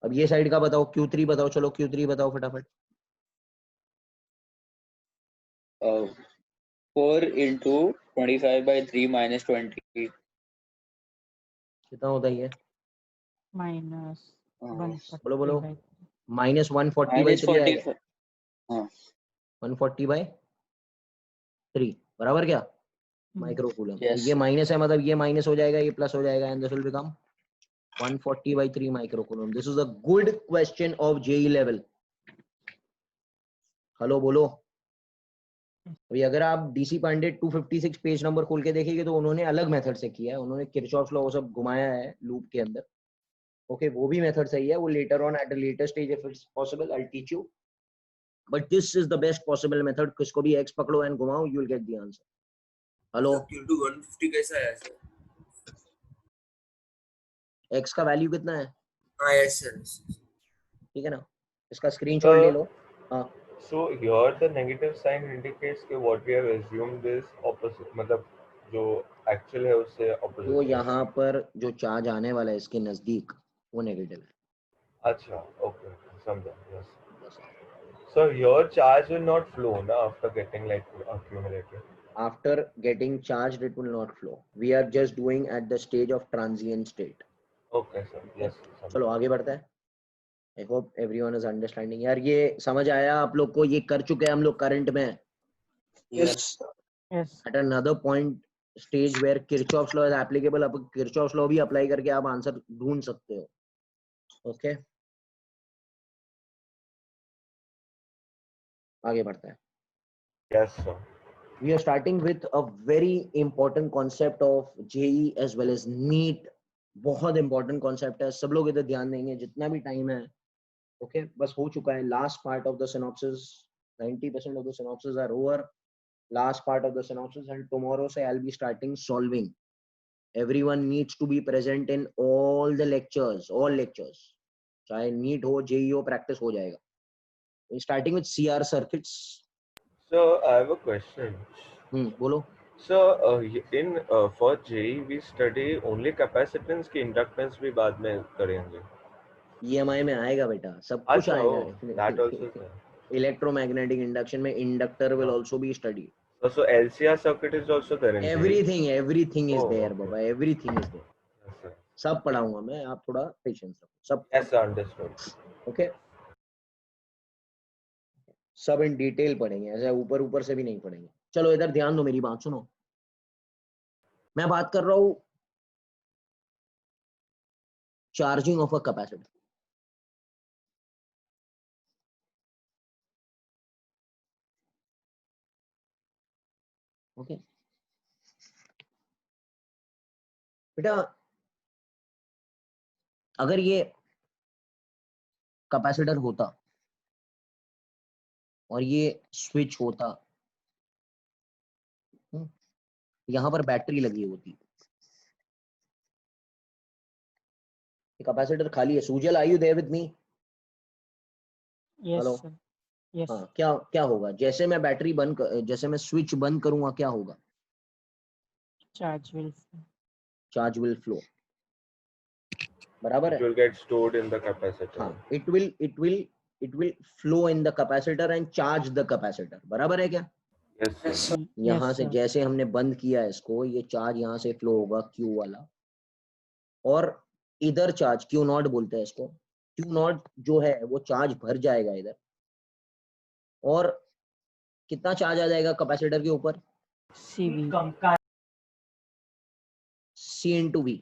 अब ये साइड का बताओ, Q3 बताओ, चलो Q3 बताओ फटाफट. 4 into 25 by 3 minus 20. कितना होता है ये? Minus बोलो बोलो. 140 by माइनस 140 बाई Minus 3 आएगा. 45. 140 बाई 3 बराबर क्या? माइक्रोकूलम. तो Yes. ये माइनस है, मतलब ये माइनस हो जाएगा, ये प्लस हो जाएगा, and this will become 140/3 microcoulomb. This is a good question of JEE level. Hello बोलो. अभी अगर आप डीसी पांडे 256 पेज नंबर खोल के देखेंगे तो उन्होंने अलग मेथड से किया है, उन्होंने किरचॉफ लॉ सब घुमाया है लूप के अंदर. ओके वो भी मेथड सही है, वो later on at a later stage if it's possible I will teach you, but this is the best possible method. किसको भी एक्स पकड़ो एंड घुमाओ, you will get the answer. Hello, Q2 150 कैसा आया सर? एक्स का value कितना है? हाँ यस सर. ठीक है ना, इसका स्क्रीनशॉट ले लो. हाँ So here the negative sign indicates कि what we have assumed is opposite, मतलब जो actual है उससे opposite जो है. यहाँ पर जो चार्ज आने वाला है इसके नजदीक वो नेगेटिव है. अच्छा, okay, समझा. Yes. बस. So your charge will not flow na after getting like accumulated. After getting charged it will not flow. We are just doing at the stage of transient state. Okay, sir. Yes. चलो आगे बढ़ते हैं. I hope everyone is understanding. यार ये समझ आया आप लोग को? ये कर चुके हैं हम लोग करंट में. Yes. Yes. At another point stage where Kirchhoff's law is applicable, अब Kirchhoff's law भी अप्लाई करके आप आंसर ढूंढ सकते हो. ओके आगे बढ़ते हैं. Yes, sir. We are starting with a very important concept of JEE as well as NEET. बहुत important concept है, सब लोग इधर ध्यान देंगे जितना भी टाइम है. ओके बस हो चुका है last part of the synopsis. 90% of the synopsis are over. Last part of the synopsis, and tomorrow say I'll be starting solving. Everyone needs to be present in all the lectures, all lectures. चाहे NEET हो JEE हो, practice हो जाएगा. Starting with CR circuits. So I have a question. बोलो. So in for JEE we study only capacitance की inductance भी बाद में करेंगे. EMI में आएगा बेटा, सब कुछ अच्छा, आएगा. oh, that also is there. Electromagnetic induction में inductor will also be studied. So LCR circuit is also there in JEE. Everything is Oh, there okay. Baba, everything is there. Yes, sir. सब पढ़ाऊंगा मैं, आप थोड़ा patience रखो. सब Yes, sir. Understood. Okay सब in detail पढ़ेंगे, ऐसे ऊपर ऊपर से भी नहीं पढ़ेंगे. चलो इधर ध्यान दो, मेरी बात सुनो. मैं बात कर रहा हूं charging of a capacitor. Okay बेटा, अगर ये कैपेसिटर होता और ये स्विच होता, यहां पर बैटरी लगी होती, कैपेसिटर खाली है. Sujal are you there with me? Yes, hello. sir. Yes. हाँ क्या क्या होगा जैसे मैं बैटरी बंद जैसे मैं स्विच बंद करूंगा क्या होगा? Charge will flow. charge will flow. बराबर It है? will get stored in the capacitor. हाँ, it will flow in the capacitor and charge the capacitor. बराबर है क्या? Yes, sir. Yes, sir. यहाँ Yes, से sir. जैसे हमने बंद किया इसको, ये चार्ज यहाँ से फ्लो होगा Q वाला, और इधर चार्ज Q नॉट बोलते हैं इसको, Q नॉट जो है वो चार्ज भर जाएगा इधर, और कितना चार्ज आ जाएगा कैपेसिटर के ऊपर? CV. C into V.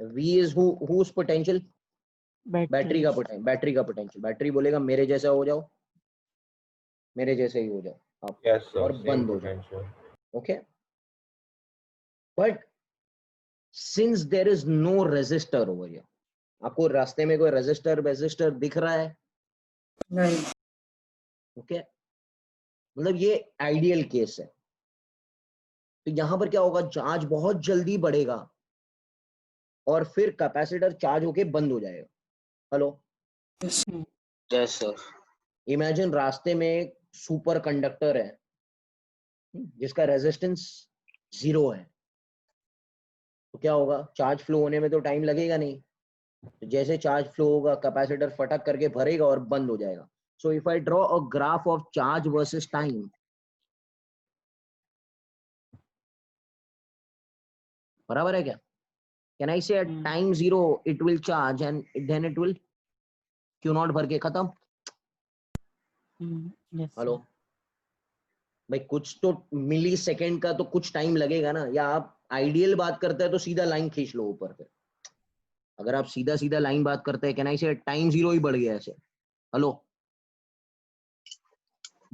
V is whose potential? Battery का पोटेंशियल, बैटरी का पोटेंशियल. बैटरी बोलेगा मेरे जैसा हो जाओ, मेरे जैसे ही हो जाओ आप, Yes, sir. और Same बंद हो जाओ. potential. Okay, but since there is no resistor over here, आपको रास्ते में कोई रेजिस्टर दिख रहा है? नहीं. ओके, मतलब ये आइडियल केस है. तो यहां पर क्या होगा, चार्ज बहुत जल्दी बढ़ेगा और फिर कैपेसिटर चार्ज होके बंद हो जाएगा. Hello, Yes, sir. इमेजिन रास्ते में एक सुपर कंडक्टर है जिसका रेजिस्टेंस 0 है, तो क्या होगा, चार्ज फ्लो होने में तो टाइम लगेगा नहीं. तो जैसे चार्ज फ्लो होगा कैपेसिटर फटक करके भरेगा और बंद हो जाएगा. So if I draw a graph of charge versus time, बराबर है क्या? Can I say at time 0 it will charge and then it will Q not भर के खत्म. Yes, hello sir. भाई, कुछ तो मिली सेकेंड का तो कुछ टाइम लगेगा ना. या आप आइडियल बात करते हैं तो सीधा लाइन खींच लो ऊपर पे. अगर आप सीधा सीधा लाइन बात करते हैं, कैन आई से टाइम 0 ही बढ़ गया ऐसे. हेलो,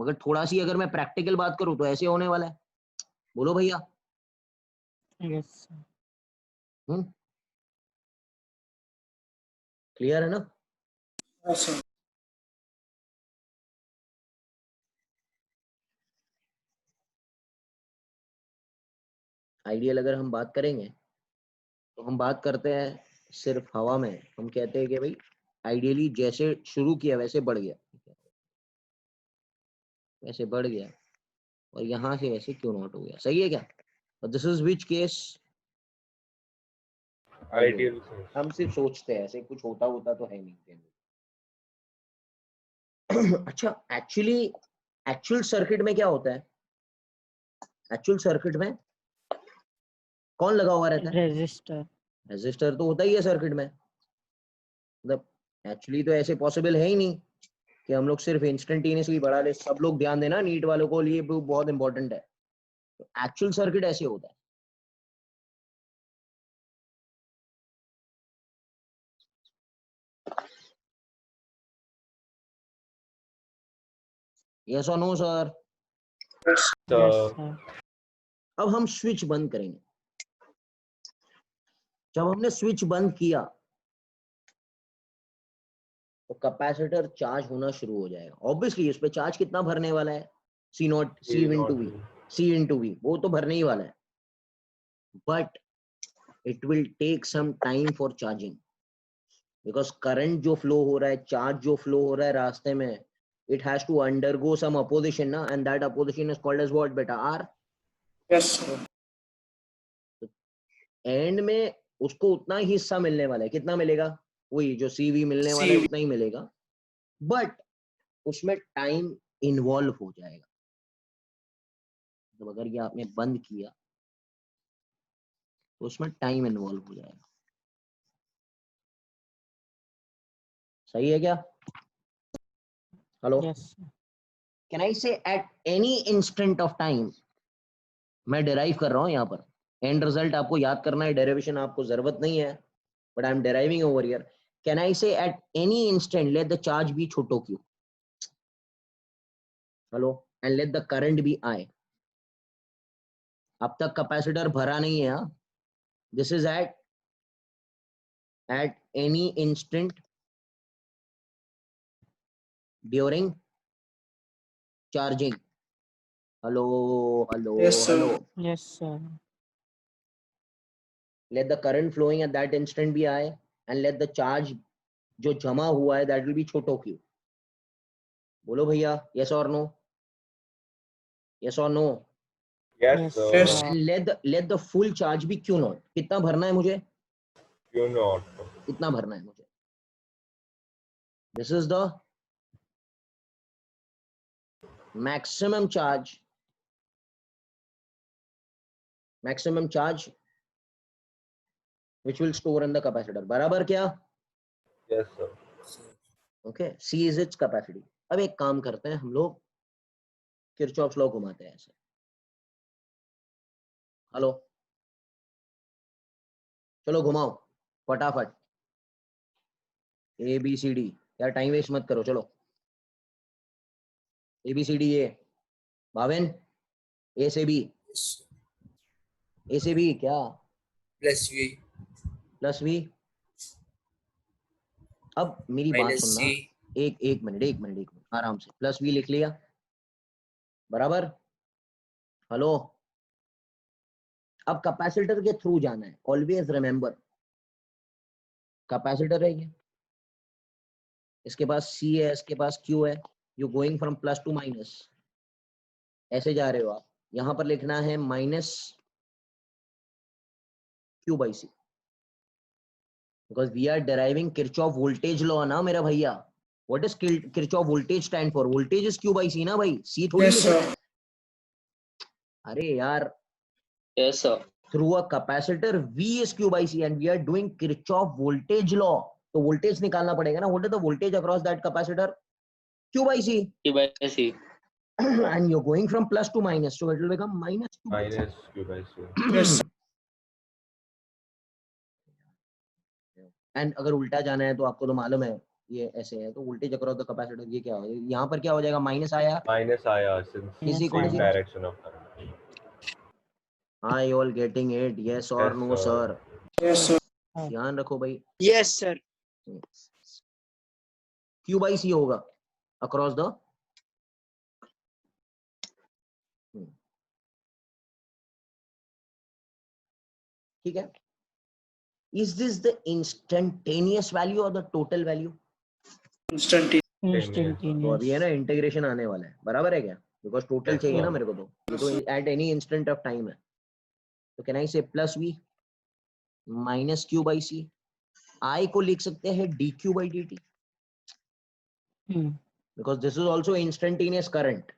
मगर थोड़ा सी अगर मैं प्रैक्टिकल बात करूं तो ऐसे होने वाला है. बोलो भैया. Yes, sir. क्लियर है ना? Yes, sir. आइडियल अगर हम बात करेंगे तो हम बात करते हैं सिर्फ हवा में. हम कहते हैं कि भाई आइडियली जैसे शुरू किया वैसे बढ़ गया, वैसे बढ़ गया, और यहां से वैसे क्यों नॉट हो गया. सही है क्या? और this is which case? Ideal, sir. हम सिर्फ सोचते हैं, ऐसे कुछ होता तो है नहीं. अच्छा, एक्चुअल सर्किट में क्या होता है? एक्चुअल सर्किट में कौन लगा हुआ रहता है? Resistor. रेजिस्टर तो होता ही है सर्किट में. मतलब एक्चुअली तो ऐसे पॉसिबल है ही नहीं कि हम लोग सिर्फ इंस्टेंटेनियसली बढ़ा ले. सब लोग ध्यान देना, नीट वालों को लिए बहुत इंपॉर्टेंट है. एक्चुअल सर्किट ऐसे होता है. यस और no sir? Yes, So, sir. अब हम स्विच बंद करेंगे. जब हमने स्विच बंद किया तो कैपेसिटर चार्ज होना शुरू हो जाएगा. ऑब्वियसली इस पे चार्ज कितना भरने वाला है? C not, C into V, C into V, वो तो भरने ही वाला है. But it will take some time for charging, because current जो फ्लो हो रहा है, चार्ज जो फ्लो हो रहा है रास्ते में, it has to undergo some opposition na, and that opposition is called as what beta? R. Yes, sir. And में उसको उतना ही हिस्सा मिलने वाला है. कितना मिलेगा? वही जो CV मिलने वाला है CV. उतना ही मिलेगा, बट उसमें टाइम इन्वॉल्व हो जाएगा. तो अगर ये आपने बंद किया तो उसमें टाइम इन्वॉल्व हो जाएगा. सही है क्या? Hello, Yes, sir. Can I say at any instant of time? मैं डिराइव कर रहा हूं यहाँ पर. एंड रिजल्ट आपको याद करना है, डेरिवेशन आपको जरूरत नहीं है, but I am deriving over here. Can I say at any instant let the charge be छोटो q? Hello, and let the current be I. अब तक कैपेसिटर भरा नहीं है. This is at any instant during charging. Hello hello Yes, sir. Hello. Yes, sir. Let the current flowing at that instant be I, and let the charge जो जमा हुआ है that will be छोटो q. बोलो भैया, yes or no? Yes or no? Yes, Yes, sir. Yes. sir. let the full charge be Q naught. कितना भरना है मुझे? Q naught. इतना भरना है मुझे. This is the maximum charge which will store in the capacitor. बराबर क्या? Yes, sir. Okay, C is its capacity. अब एक काम करते हैं हम लोग, किरचॉफ लॉ घुमाते हैं ऐसे. हेलो, चलो घुमाओ फटाफट. A B C D. यार टाइम वेस्ट मत करो, चलो. ए बी सी डी. ए भावेन, ए से बी. ए से बी क्या? Plus V plus V. अब मेरी बात माइनस सुनना. सी एक मिनट आराम से. प्लस वी लिख लिया, बराबर. हेलो, अब कैपेसिटर के थ्रू जाना है. ऑलवेज रिमेंबर, कैपेसिटर है ये, इसके पास C है, इसके पास Q है. You going from plus two minus, ऐसे जा रहे हो आप. यहां पर लिखना है minus Q by C, because we are deriving Kirchhoff voltage law ना मेरा भैया. What does Kirchhoff voltage stand for? Voltage is Q by C ना भाई. C थोड़ी Yes, लिखना sir. है. अरे यार, Yes, sir. through a capacitor V is Q by C and we are doing Kirchhoff voltage law. तो voltage निकालना पड़ेगा ना. What is the voltage across that capacitor? Q by C. Q by C. And you're going from plus to minus, so it will become minus Q by C. Minus Q by C. Yes, sir. And अगर उल्टा जाना है तो आपको तो मालूम है ये ऐसे है. तो वोल्टेज अक्रॉस द कैपेसिटर ये क्या होगा? यहाँ पर क्या हो जाएगा? माइनस आया. Minus IR since Is Yes, equal to same 0. direction of current. हाँ, you all getting it? Yes or Yes, no, sir. sir? Yes, sir. ध्यान रखो भाई. Yes, sir. Q by C होगा अक्रॉस द. ठीक है. Is this the instantaneous value or the total value? Instantaneous. तो Instantaneous. अभी है ना इंटीग्रेशन आने वाला है, बराबर है क्या? बिकॉज टोटल Yes, चाहिए ना sir. मेरे को. तो ये तो at any instant of time है. तो can I say plus V minus Q by C. I को लिख सकते हैं dQ by dt, Hmm. because this is also instantaneous current.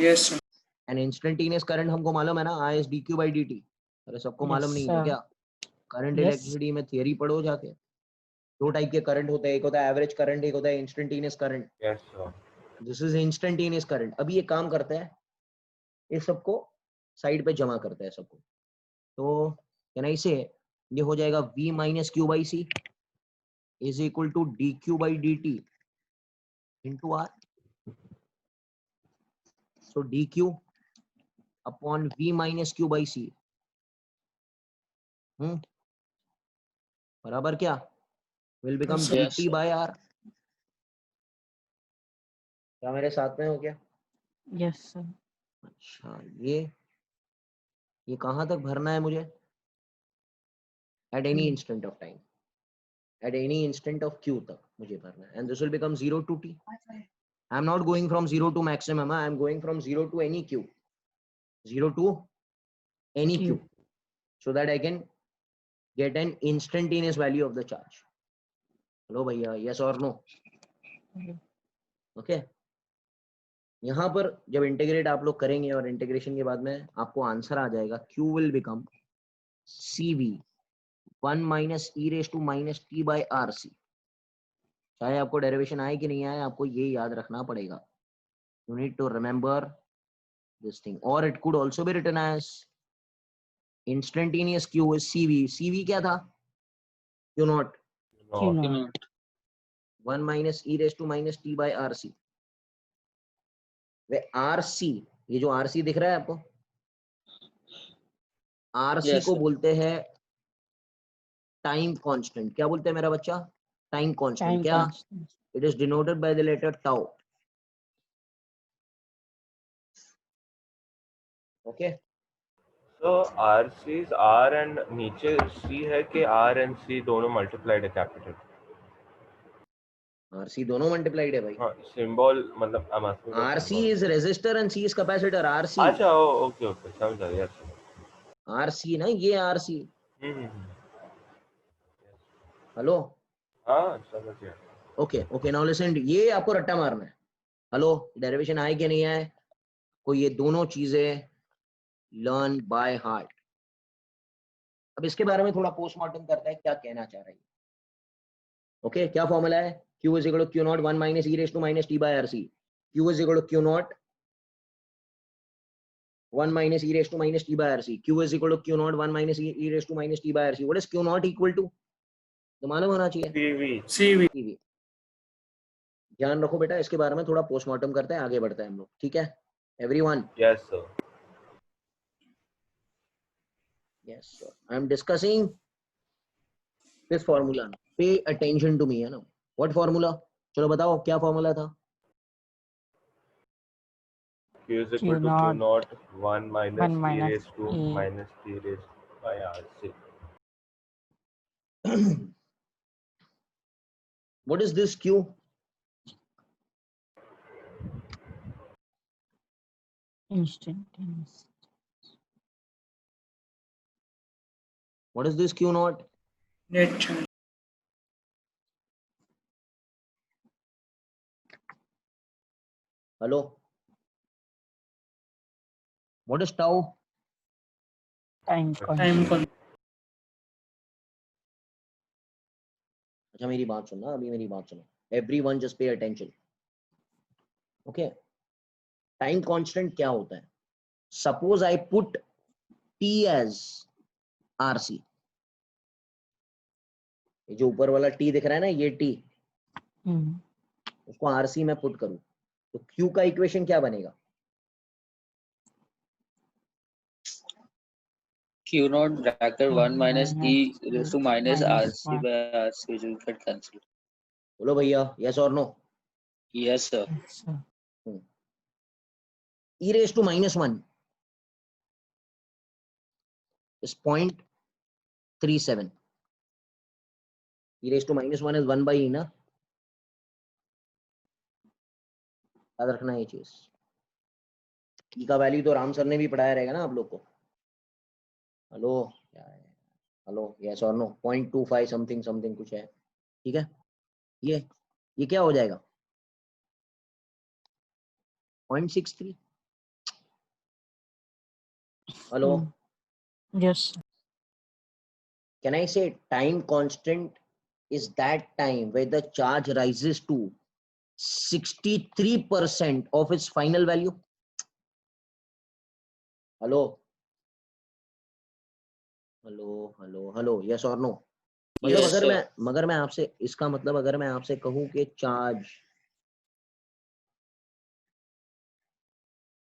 Yes, sir. And instantaneous current हमको मालूम है ना, I is dQ by dt. अरे सबको Yes, मालूम नहीं है sir. क्या? Current Yes. इलेक्ट्रिसिटी में थियरी पढ़ो जाके. दो टाइप के करंट होते हैं, एक होता है एवरेज करंट, एक होता है instantaneous current. Yes, sir. This is instantaneous current. अभी ये काम करता है, इस सबको साइड पे जमा करता है सबको. तो कैन आई से ये हो जाएगा V minus Q by C is equal to dQ by dt into R. So dQ upon V minus Q by C. बराबर क्या? Will become Yes, dt sir. by R. क्या मेरे साथ में हो क्या? Yes, sir. अच्छा, ये कहाँ तक भरना है मुझे? At any instant of time, at any instant of Q तक मुझे भरना है. And this will become 0 to T. I am not going from 0 to maximum. I am going from 0 to any Q. 0 to any Q. So that I can get an instantaneous value of the charge. Hello भैया, yes or no? Okay. यहाँ पर जब integrate आप लोग करेंगे और integration के बाद में आपको आंसर आ जाएगा. Q will become CV 1 minus e raised to minus t by RC. चाहे आपको डेरिवेशन आए कि नहीं आए, आपको ये याद रखना पड़ेगा. You need to remember this thing. Or it could also be written as instantaneous Q is CV. CV क्या था? Q naught. Q Not. naught. 1 minus e raised to minus t by RC. Way RC, ये जो RC दिख रहा है आपको, RC Yes, को sir. बोलते हैं टाइम कांस्टेंट. क्या बोलते हैं मेरा बच्चा? Time constant. Time क्या? constant. It is denoted by the letter tau. Okay. So RC's R and नीचे C है कि R and C दोनों multiplied है capital. RC दोनों मल्टीप्लाइड है भाई. हाँ सिंबल मतलब I'm asking for RC symbol. is resistor and C is capacitor. RC. अच्छा ओके समझा यस. RC ना, ये RC. हम्म. हेलो. हाँ समझ गया. ओके नाउ लिसन, ये आपको रट्टा मारना है. हेलो, डेरिवेशन आए कि नहीं आए? कोई ये दोनों चीजें लर्न बाय हार्ट. अब इसके बारे में थोड़ा पोस्टमार्टम करता है, क्या कहना चाह रहा है. ओके, क्या फॉर्मूला है? Q is equal to Q naught 1 minus e raised to minus t by RC. Q is equal to Q naught 1 minus e raised to minus t by RC. Q is equal to Q naught 1 minus e raised to minus t by RC. What is Q naught equal to? तो मालूम होना चाहिए. CV. CV. ध्यान रखो बेटा, इसके बारे में थोड़ा पोस्टमार्टम करते हैं, आगे बढ़ते हैं हम लोग. ठीक है everyone? Yes sir. Yes sir. I am discussing this formula. Pay attention to me, है ना. What formula? चलो बताओ क्या फॉर्मूला था? Q is equal to Q naught 1 minus One e minus raised to E. minus t raised by RC. What is this Q? Instantaneous. What is this Q naught? Net charge. Hello. What is tau? Time Time constant. con. अच्छा मेरी बात सुनना, अभी मेरी बात सुनो. Everyone just pay attention. Okay. Time constant क्या होता है? Suppose I put T as RC. ये जो ऊपर वाला T दिख रहा है ना, ये T, उसको RC में पुट करूं तो Q का इक्वेशन क्या बनेगा? Q naught bracket 1 minus e raised to minus minus RC by RC, which will get cancelled. बोलो भैया, yes or no? Yes sir. Yes, sir. E raised to minus 1 is 0.37. E raised to minus 1 is 1 by E ना, याद रखना ये चीज. E का value तो Ram sir ने भी पढ़ाया रहेगा ना आप लोग को. हेलो क्या है? हेलो यस और नो? 0.25 समथिंग समथिंग कुछ है. ठीक है, ये क्या हो जाएगा? 0.63. Hello. Yes, sir. Can I say time constant is that time where the charge rises to 63% of its final value? Hello? Hello, yes or no? मतलब Yes, अगर sir. मगर मैं आपसे, इसका मतलब अगर मैं आपसे कहूं कि चार्ज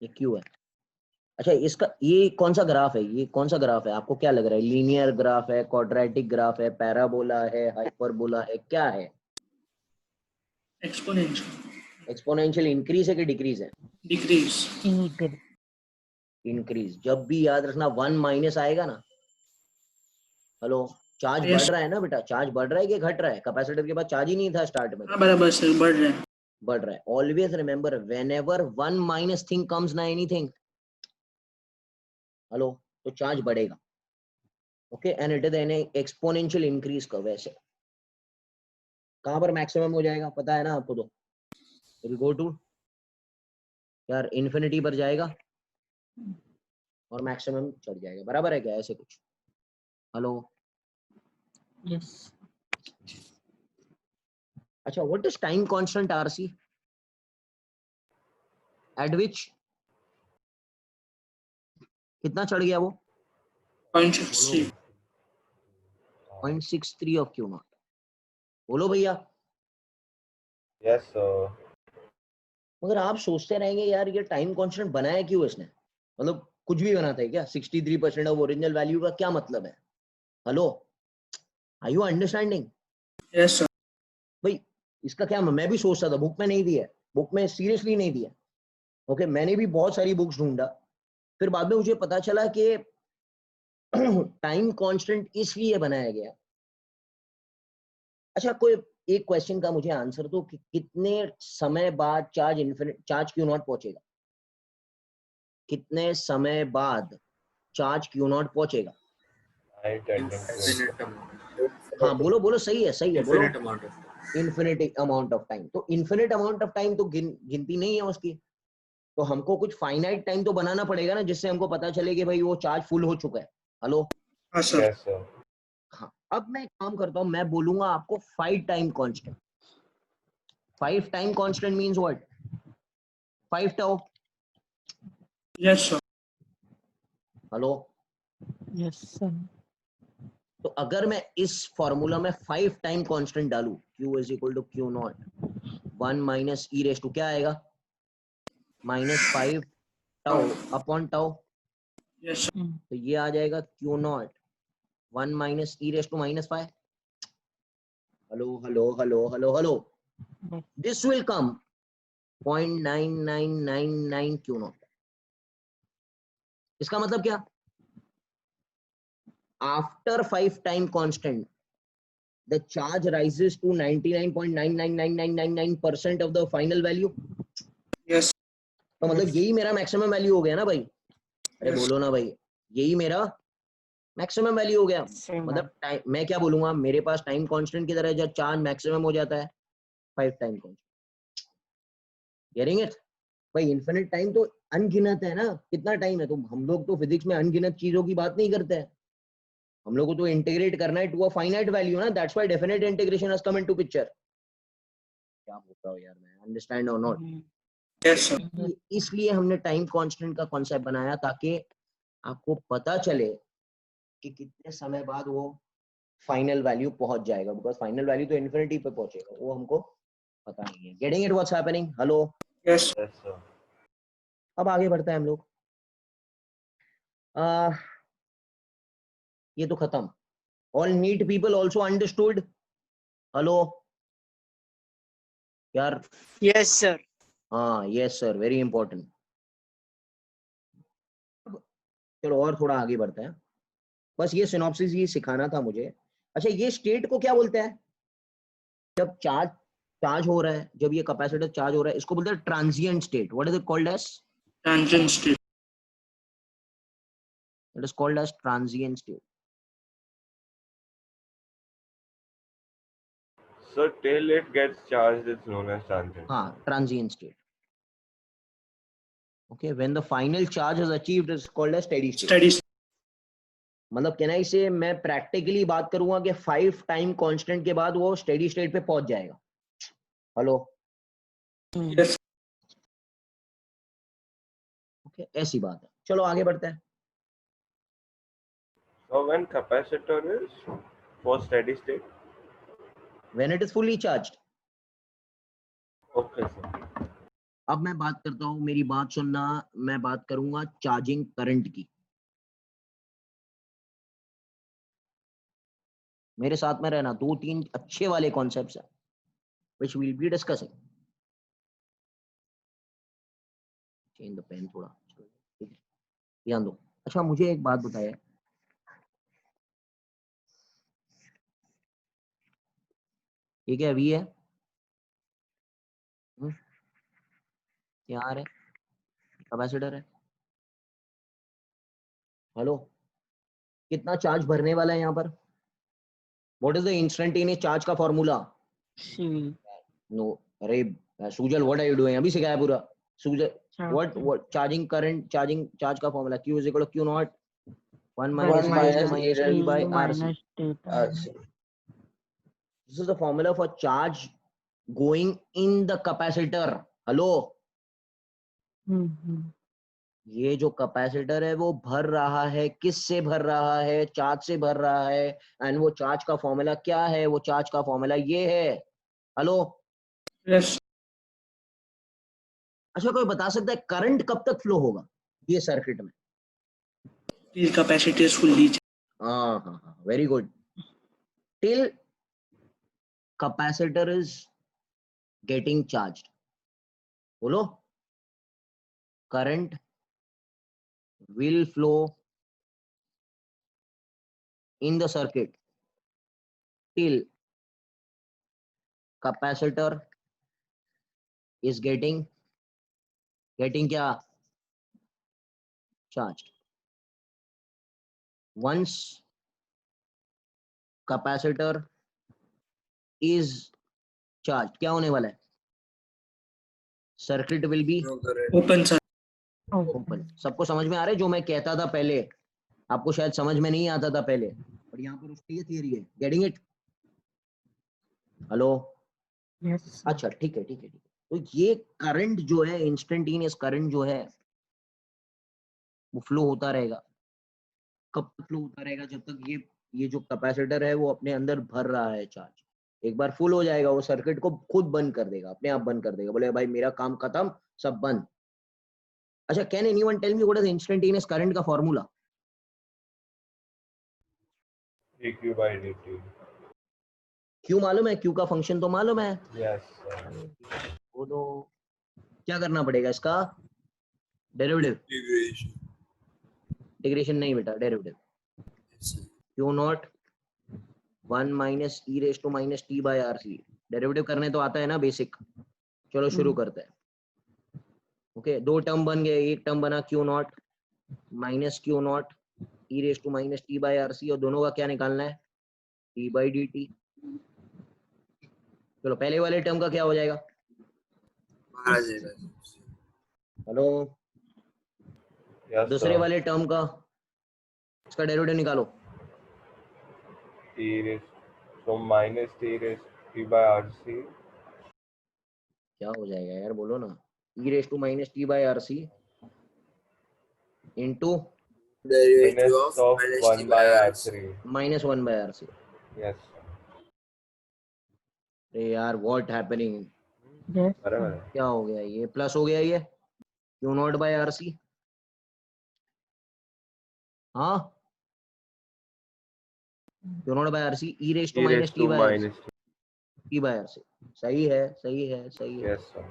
ये क्यों है? अच्छा, इसका ये कौन सा ग्राफ है? ये कौन सा ग्राफ है? आपको क्या लग रहा है? लीनियर ग्राफ है, क्वाड्रेटिक ग्राफ है, पैराबोला है, हाइपरबोला है, क्या है? Exponential. एक्सपोनेंशियल इंक्रीज है कि डिक्रीज है? Decrease. इंक्रीज. जब भी याद रखना 1 माइनस आएगा ना, हेलो, चार्ज Yes. बढ़ रहा है ना बेटा. चार्ज बढ़ रहा है कि घट रहा है? कैपेसिटर के पास चार्ज ही नहीं था स्टार्ट में. हाँ बराबर सर, बढ़ रहा है. बढ़ रहा है. Always remember, whenever 1 minus thing comes ना एनीथिंग, हेलो, तो चार्ज बढ़ेगा. Okay, and it is an exponential increase curve. ऐसे कहां पर मैक्सिमम हो जाएगा पता है ना आपको? तो विल गो टू यार इन्फिनिटी पर जाएगा और मैक्सिमम चढ़ जाएगा. बराबर है क्या? ऐसे कुछ. हेलो. Yes. अच्छा, what is time constant RC eight विच कितना चढ़ गया वो? 0.63. 0.63 ऑफ क्यू नॉट. बोलो भैया. Yes sir. मगर आप सोचते रहेंगे यार ये टाइम कांस्टेंट बनाया क्यों इसने? मतलब कुछ भी बनाता है क्या? 63% ऑफ ओरिजिनल वैल्यू का क्या मतलब है? Hello, are you understanding? Yes sir. भाई इसका क्या, मैं भी सोचता था, बुक में नहीं दिया, बुक में सीरियसली नहीं दिया. ओके, मैंने भी बहुत सारी बुक्स ढूंढा, फिर बाद में मुझे पता चला कि टाइम कांस्टेंट इसलिए बनाया गया. अच्छा, कोई एक क्वेश्चन का मुझे आंसर दो कि कितने समय बाद चार्ज क्यू नॉट पहुंचेगा, कितने समय बाद चार्ज क्यू नॉट पहुंचेगा? I tending to Infinite amount. हाँ बोलो बोलो, सही है बोलो। Infinite amount of time. Infinite amount of time. तो इन्फिनिट अमाउंट ऑफ टाइम तो गिनती नहीं है उसकी, तो हमको कुछ फाइनाइट टाइम तो बनाना पड़ेगा ना, जिससे हमको पता चले कि भाई वो चार्ज फुल हो चुका है। हेलो, हाँ सर। yes sir. हाँ अब मैं एक काम करता हूँ, मैं बोलूंगा आपको 5 time constant. 5 time constant means what? 5 tau. Yes sir. Hello, Yes, sir. तो अगर मैं इस फॉर्मूला में 5 टाइम कांस्टेंट डालू, q is equal to Q not 1 minus e raise to क्या आएगा? -5 tau upon tau. Yes sir. तो ये आ जाएगा Q not 1 minus e raise to -5। Hello hello hello hello hello, Yes. This will come 0.9999 Q not. इसका मतलब क्या? After 5 time constant the charge rises to 99.999999% of the final value। Yes. तो मतलब यही मेरा मैक्सिमम वैल्यू हो गया ना भाई? अरे Yes. बोलो ना भाई, यही मेरा मैक्सिमम वैल्यू हो गया। Same. मतलब टाइम, मैं क्या बोलूंगा, मेरे पास टाइम कांस्टेंट की तरह जब चार्ज मैक्सिमम हो जाता है 5 टाइम कांस्टेंट। गेटिंग इट भाई? इन्फिनिट टाइम तो अनगिनत है ना, कितना टाइम है? तो हम लोग तो फिजिक्स में अनगिनत चीजों की बात नहीं करते हैं, हम लोग को तो इंटीग्रेट करना है टू अ फाइनाइट वैल्यू ना। That's why definite integration has come into picture. क्या बोल रहा हूं यार मैं, अंडरस्टैंड और नॉट? Yes sir. इसलिए हमने टाइम कांस्टेंट का कॉन्सेप्ट बनाया ताकि आपको पता चले कि कितने समय बाद वो फाइनल वैल्यू पहुंच जाएगा, बिकॉज फाइनल वैल्यू तो इन्फिनिटी पे पहुंचेगा, वो हमको पता नहीं है। Getting it what's happening? Hello, yes. Yes sir. अब आगे बढ़ते हैं हम लोग। ये तो खत्म। All NEET people also understood? Hello यार, Yes, sir. हाँ यस सर, वेरी इंपॉर्टेंट। चलो और थोड़ा आगे बढ़ते हैं, बस ये सिनॉप्सिस ये सिखाना था मुझे। अच्छा, ये स्टेट को क्या बोलते हैं? जब चार्ज हो रहा है, जब ये कैपेसिटर चार्ज हो रहा है, इसको बोलते हैं transient state. What is it called as? Tangent state. It is called as transient state. So till it gets charged, it's known as transient. हाँ, transient state. Okay, when the final charge is achieved is called as steady state. Steady state. मतलब कहना इसे, मैं practically बात करूंगा कि 5 time constant के बाद वो स्टेडी स्टेट पे पहुंच जाएगा। Hello, Yes. ओके, ऐसी बात है। चलो आगे बढ़ते हैं। So when capacitor is for steady state. When it is fully charged. Okay sir. अब मैं बात करता हूं, मेरी बात सुनना, मैं बात करूंगा चार्जिंग करंट की। मेरे साथ में रहना, 2-3 अच्छे वाले कॉन्सेप्ट्स हैं which we'll be discussing। Change the pen थोड़ा, ठीक है, ध्यान दो। अच्छा मुझे एक बात बताइए, ये क्या वी है? यहाँ है, कैपेसिटर है। हेलो, कितना चार्ज भरने वाला है यहाँ पर? What is the instantaneous charge का फॉर्मूला? CV. नो, अरे Sujal, what are you doing? अभी सिखाया पूरा Sujal. What charging current, charge का formula Q is equal to Q not 1 minus One minus minus T by RC। minus theta. This is the formula for charge going in the capacitor। Hello, Mm-hmm. ये जो capacitor है वो भर रहा है, किस से भर रहा है? चार्ज से भर रहा है। एंड वो चार्ज का फॉर्मूला क्या है? वो चार्ज का फॉर्मूला ये है। Hello, Yes. अच्छा कोई बता सकता है करंट कब तक फ्लो होगा ये सर्किट में? Till capacity is fully charged. हाँ हाँ हाँ, very good. Till capacitor is getting charged. बोलो, current will flow in the circuit till capacitor is getting क्या charged. Once capacitor is charged, क्या होने वाला है? Circuit will be open sir. Open. सबको समझ में आ रहा है जो मैं कहता था पहले? आपको शायद समझ में नहीं आता था पहले, और यहाँ पर उसकी ये थियरी है. Getting it? हेलो? Yes. अच्छा ठीक है ठीक है ठीक है. तो ये करंट जो है, इंस्टेंटेनियस करंट जो है, वो फ्लो होता रहेगा. कब तक फ्लो होता रहेगा? जब तक ये जो कैपेसिटर है वो अपने अंदर भर रहा है चार्ज. एक बार फुल हो जाएगा वो सर्किट को खुद बंद कर देगा, अपने आप बंद कर देगा. बोले भाई मेरा काम खत्म, सब बंद. अच्छा, can anyone tell me what is instantaneous current का formula? dq by dt. Q मालूम है? क्यू का फंक्शन तो मालूम है. Yes, sir. वो तो क्या करना पड़ेगा इसका? डेरिवेटिव. इंटीग्रेशन नहीं बेटा, derivative. Q not 1 minus e raise to minus T by R C. Derivative करने तो आता है ना बेसिक. चलो शुरू करते हैं. ओके, दो टर्म बन गए. एक टर्म बना Q not minus Q not e raise to minus T by R C, और दोनों का क्या निकालना है? T by D T. चलो पहले वाले टर्म का क्या हो जाएगा? हेलो? Yes, दूसरे sir. वाले टर्म का, इसका डेरिवेटिव निकालो. T raised so minus t raised t by rc. क्या हो जाएगा यार, बोलो ना? E raise to minus T by R C into Minus of 1 by r3. Minus 1 by R C. Yes, sir. अरे यार व्हाट हैपनिंग? Yes. बराबर है. क्या हो गया? ये प्लस हो गया, ये Q not by R C. हाँ, Q not by R C e raise to T minus raised t to बाय minus t. T by R C. सही है सही है सही है. Yes, sir.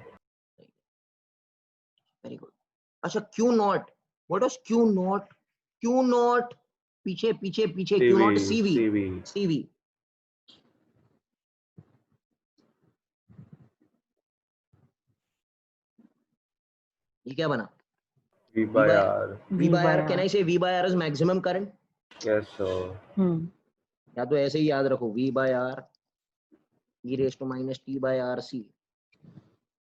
Very good. अच्छा, Q naught, what was Q naught? Q naught पीछे पीछे पीछे, Q naught CV. CV. CV ये क्या बना? V by r. V by R. Can I say V by R is maximum current? Yes, sir. या तो ऐसे ही याद रखो, V by R e raised to minus t by RC,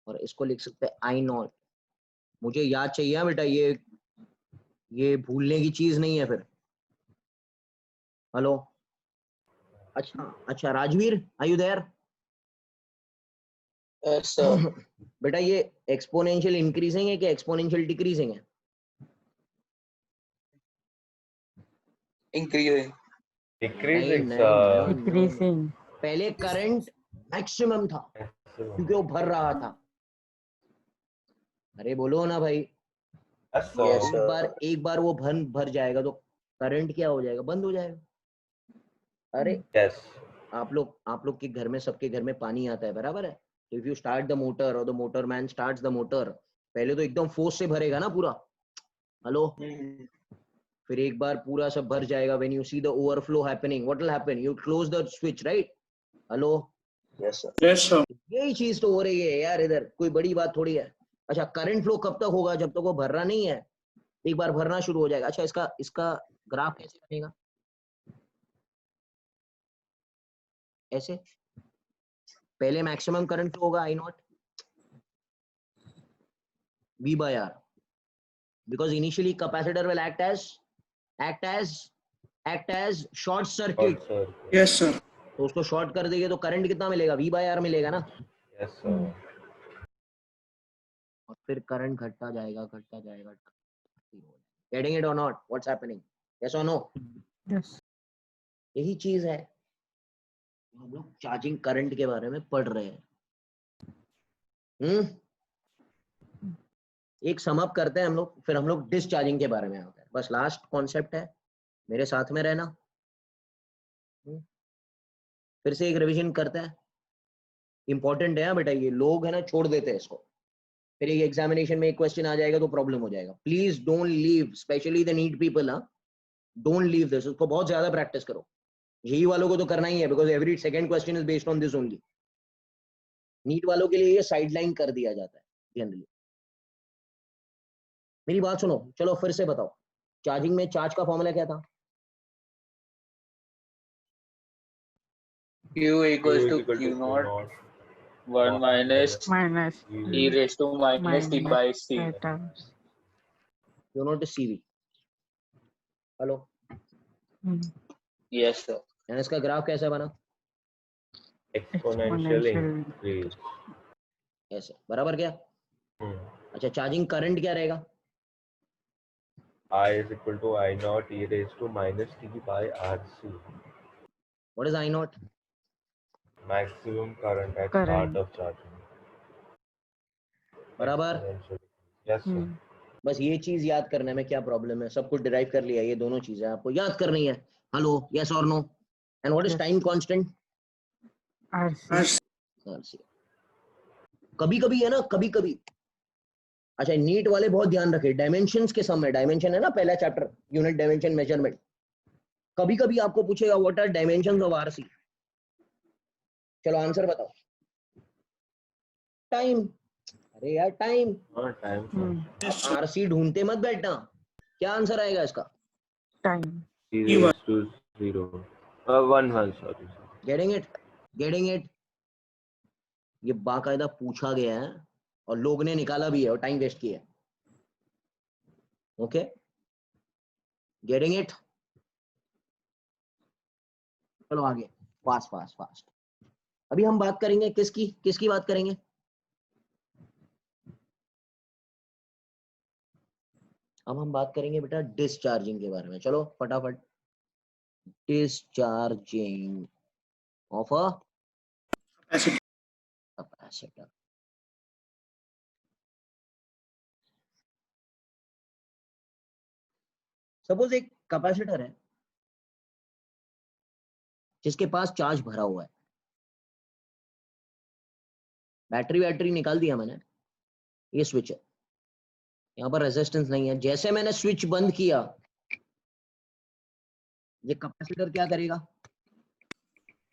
और इसको लिख सकते हैं I नॉट. मुझे याद चाहिए बेटा, ये भूलने की चीज नहीं है फिर. हेलो? अच्छा Rajveer, are you there? Yes, sir. बेटा ये एक्सपोनेंशियल इंक्रीजिंग है कि एक्सपोनेंशियल डिक्रीजिंग है? Increasing. Decreasing, नहीं, sir. नहीं, Decreasing. पहले करंट मैक्सिमम था Yes, sir. क्योंकि वो भर रहा था. अरे बोलो ना भाई. Yes, sir. Yes, sir. एक बार वो भर जाएगा तो करंट क्या हो जाएगा? बंद हो जाएगा. अरे Yes. आप लोग के घर में, सबके घर में पानी आता है, बराबर है? तो if you start the motor और the motor man starts the motor, पहले तो एकदम फोर्स से भरेगा ना पूरा. हेलो? फिर एक बार पूरा सब भर जाएगा. When you see the overflow happening, what will happen? You close the switch, right? Hello? Yes, sir. Yes sir. यही चीज तो हो रही है यार इधर, कोई बड़ी बात थोड़ी है. अच्छा, करंट फ्लो कब तक होगा? जब तक वो भर रहा नहीं है. एक बार भरना शुरू हो जाएगा. अच्छा, इसका ग्राफ कैसे बनेगा? ऐसे पहले मैक्सिमम करंट फ्लो होगा I not V by R, because initially capacitor will act as short circuit. Short circuit. Yes sir. तो उसको शॉर्ट कर देंगे तो करंट कितना मिलेगा? V by R मिलेगा ना. Yes, sir. और फिर करंट घटता जाएगा. Getting it or not? What's happening? Yes or no? Yes. यही चीज है. हम लोग चार्जिंग करंट के बारे में पढ़ रहे हैं. एक सम अप करते हैं हम लोग, फिर हम लोग डिस्चार्जिंग के बारे में आते हैं. बस लास्ट कॉन्सेप्ट है, मेरे साथ में रहना. फिर से एक रिवीजन करते हैं. इंपॉर्टेंट है बेटा, ये लोग है ना छोड़ देते हैं इसको. फिर एक एग्जामिनेशन में एक क्वेश्चन आ जाएगा तो प्रॉब्लम हो जाएगा. Please don't leave, specially the NEET people. Don't leave this. उसको बहुत ज्यादा प्रैक्टिस करो. यही वालों को तो करना ही है, because every second question is based on this only. NEET वालों के लिए ये साइडलाइन कर दिया जाता है जनरली। मेरी बात सुनो, चलो फिर से बताओ, चार्जिंग में चार्ज का फॉर्मूला क्या था? Q equals to equal Q to naught naught 1 minus minus e raised to minus t by c. times. Q not CV। Hello, Yes sir. And इसका ग्राफ कैसा बना? exponential Exponential. increase. ऐसे, बराबर क्या? अच्छा, चार्जिंग करंट क्या रहेगा? I is equal to I naught e raised to minus t by RC. What is I not? Maximum current at Current. start of charging. बराबर। Exponential. Yes sir. बस ये चीज याद करने में क्या प्रॉब्लम है? सब कुछ डिराइव कर लिया, ये दोनों चीजें आपको याद करनी है। हेलो, यस और no? And what is Yes. Time constant? RC. कभी कभी है ना, कभी कभी, अच्छा नीट वाले बहुत ध्यान रखे, डायमेंशंस के सम में, डायमेंशन है ना पहला चैप्टर, यूनिट डायमेंशन मेजरमेंट, कभी कभी आपको पूछेगा what are dimensions of RC. चलो आंसर बताओ। टाइम। अरे यार टाइम। Time. आरसी ढूंढते मत बैठना, क्या आंसर आएगा इसका? Time. E raised to 0. 1 sorry. Getting it? Getting it? ये बाकायदा पूछा गया है और लोग ने निकाला भी है और टाइम वेस्ट किया है। Okay, getting it? चलो आगे, फास्ट फास्ट फास्ट। अभी हम बात करेंगे किसकी, किसकी बात करेंगे? अब हम बात करेंगे बेटा डिस्चार्जिंग के बारे में। चलो फटाफट, discharging of a capacitor. Suppose एक कैपेसिटर है जिसके पास चार्ज भरा हुआ है, बैटरी निकाल दिया मैंने, ये स्विच है, यहाँ पर रेजिस्टेंस नहीं है। जैसे मैंने स्विच बंद किया, ये कैपेसिटर क्या करेगा?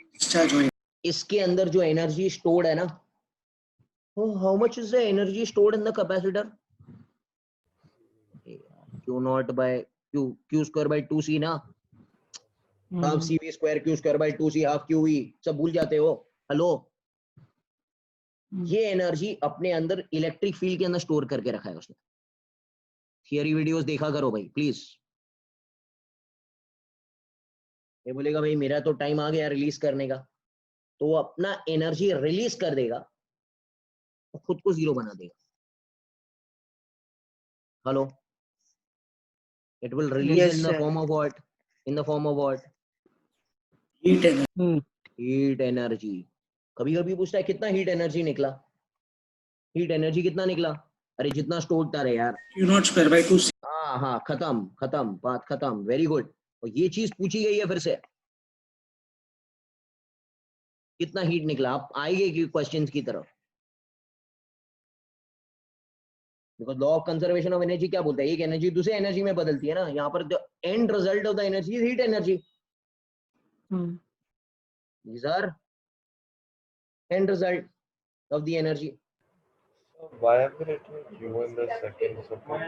डिस्चार्ज होएगा। इसके अंदर जो एनर्जी स्टोर्ड है ना, how much is the energy stored in the capacitor? Q not by Q square by 2c ना, half CV square Q square by 2c half QE, सब भूल जाते हो। हेलो, ये एनर्जी अपने अंदर इलेक्ट्रिक फील्ड के अंदर स्टोर करके रखा है उसने। थियरी वीडियोस देखा करो भाई प्लीज। ये बोलेगा भाई मेरा तो टाइम आ गया रिलीज करने का, तो वो अपना एनर्जी रिलीज कर देगा और खुद को जीरो बना देगा। Hello, it will release Yes in the sir. Form of what? In the form of what? Heat energy. Heat energy. कभी कभी पूछता है कितना हीट एनर्जी निकला? हीट एनर्जी कितना निकला? अरे जितना स्टोर था रे यार। Q not square by 2c। हाँ, खत्म खत्म, बात खत्म, वेरी गुड। और ये चीज पूछी गई है फिर से, कितना हीट निकला? आप आएंगे क्वेश्चंस की तरफ, because law of conservation of energy क्या बोलता है? एक एनर्जी दूसरे एनर्जी में बदलती है ना, यहाँ पर the end result of the energy is heat energy. These are end result of the energy. So why have we written Q in the second support?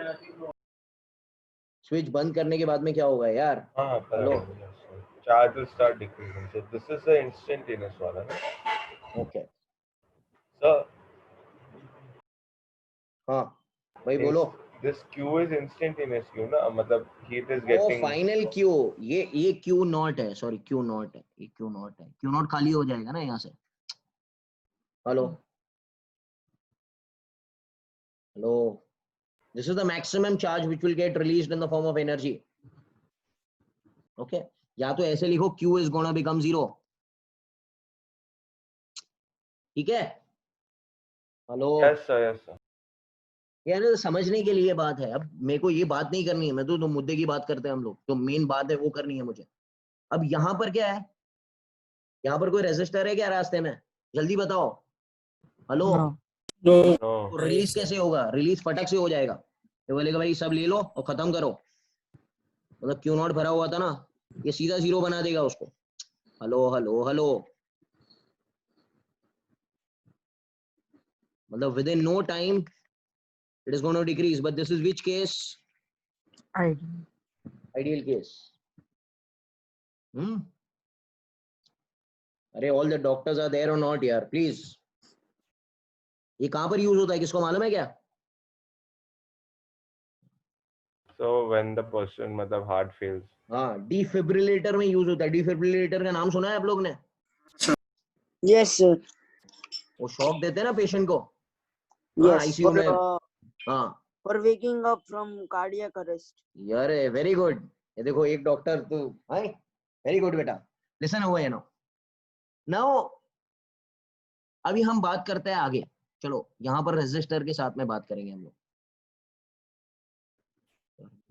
Switch बंद करने के बाद में क्या होगा यार? Hello. Charge will start decreasing. So this is the instantaneous one, है? Okay. So हाँ भाई बोलो। this Q is instantaneous Q ना, मतलब heat is ओ getting. फाइनल Q, ये Q नॉट है, सॉरी Q नॉट है, ये Q नॉट है। Q नॉट खाली हो जाएगा ना यहाँ से। Hello hello, this is the maximum charge which will get released in the form of energy. Okay, या तो ऐसे लिखो Q is gonna become 0, ठीक है? Hello, Yes sir, yes sir. यार समझने के लिए बात है। अब मेरे को ये बात नहीं करनी है, मैं तो मुद्दे की बात करते हैं हम लोग, जो मेन बात है वो करनी है मुझे। अब यहाँ पर क्या है? यहाँ पर कोई रेजिस्टर है क्या रास्ते में? जल्दी बताओ। Hello, no. तो रिलीज कैसे होगा? रिलीज फटक से हो जाएगा। ये बोलेगा भाई सब ले लो और खत्म करो, मतलब क्यू नॉट भरा हुआ था ना, ये सीधा 0 बना देगा उसको। हेलो हेलो हेलो, मतलब within no time it is going to decrease, but this is which case? Ideal case. अरे all the doctors are there or not यार, please. ये कहाँ पर यूज होता है, किसको मालूम है क्या? So when the person मतलब heart fails. हाँ, डिफिब्रिलेटर में यूज होता है. डिफिब्रिलेटर का नाम सुना है आप लोग ने? Yes, sir. वो शॉक देते हैं ना पेशेंट को. Yes. आईसीयू में. हाँ. For waking up from cardiac arrest. यार वेरी गुड. ये देखो एक डॉक्टर तो है. वेरी गुड बेटा. लिसन हुआ है ना. नाउ अभी हम बात करते हैं आगे. चलो यहाँ पर रेजिस्टर के साथ में बात करेंगे हम लोग.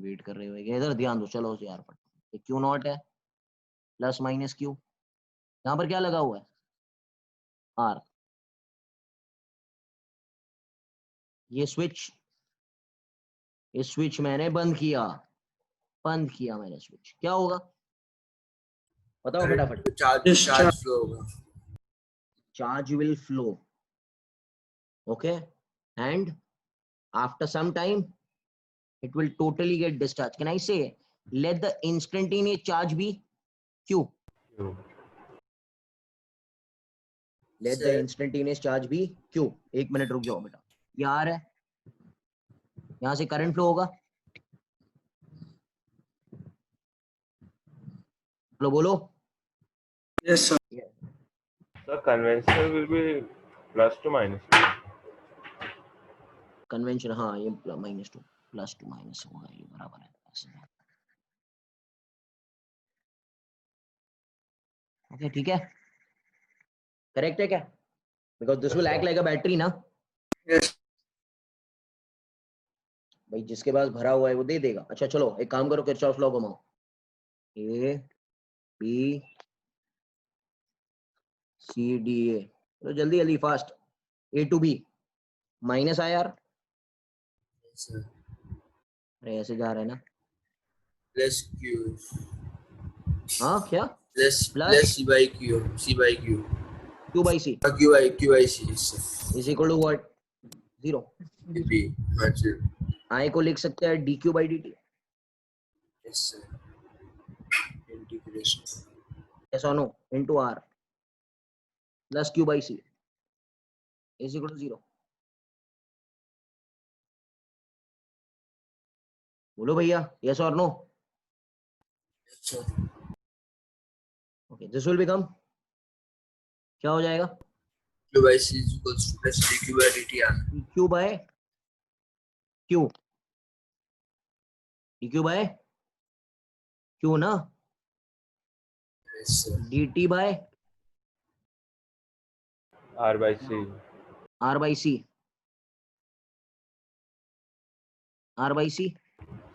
वेट कर रहे हो, इधर ध्यान दो. चलो यार ये क्यू नॉट है, प्लस माइनस क्यू. यहाँ पर क्या लगा हुआ है? आर. ये स्विच मैंने बंद किया मैंने स्विच. क्या होगा बताओ फटाफट. Discharge. flow होगा. Charge will flow. Okay, and after some time it will totally get discharged. Can I say let the instantaneous charge be Q? Let the instantaneous charge be Q. एक minute रुक जाओ बेटा. ये R है, यहाँ से current flow होगा. बोलो बोलो. Yes, sir. So conventional will be plus to minus. Convention हाँ ये -2 प्लस टू माइनस होगा, ये बराबर है. ओके ठीक है, करेक्ट है क्या? Because this will act like a battery ना. Yes. भाई जिसके पास भरा हुआ है वो दे देगा. अच्छा चलो एक काम करो, किरचॉफ लॉ घुमाओ. A B C D A. तो जल्दी जल्दी fast. A to B minus I R. अरे ऐसे जा रहा है ना. Plus Q. हाँ क्या? Plus C by Q. Q by C Q by C. Yes, sir. is equal to what? 0. B. Sir. I को लिख सकते हैं dq by dt. Yes, sir. Integration. Yes or no? Into R plus Q by C is equal to 0. बोलो भैया, yes or no? Yes, sir. Okay, this will become क्या हो जाएगा? Q by C is equals to plus dQ by dt. dq by q. dq by q ना. Yes, sir. dt by R by C. R by C. R by C.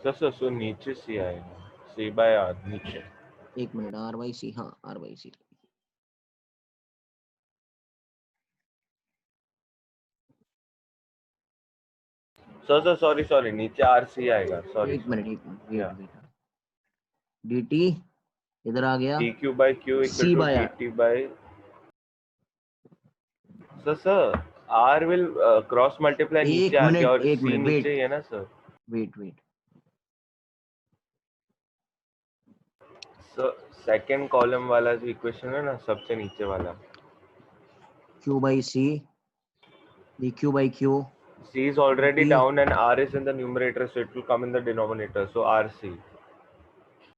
So नीचे C आएगा. C by R नीचे. एक minute. R by C. हाँ R by C. So sorry नीचे RC आएगा. Sorry. एक minute wait. dt इधर आ गया. dq by q C equal by to R. dt by. So sir, R will cross multiply नीचे आके और C नीचे ही है ना sir. Wait. So second column वाला जो equation है ना सबसे नीचे वाला. Q by C dq by q. C is already D. down and R is in the numerator, so it will come in the denominator. So RC.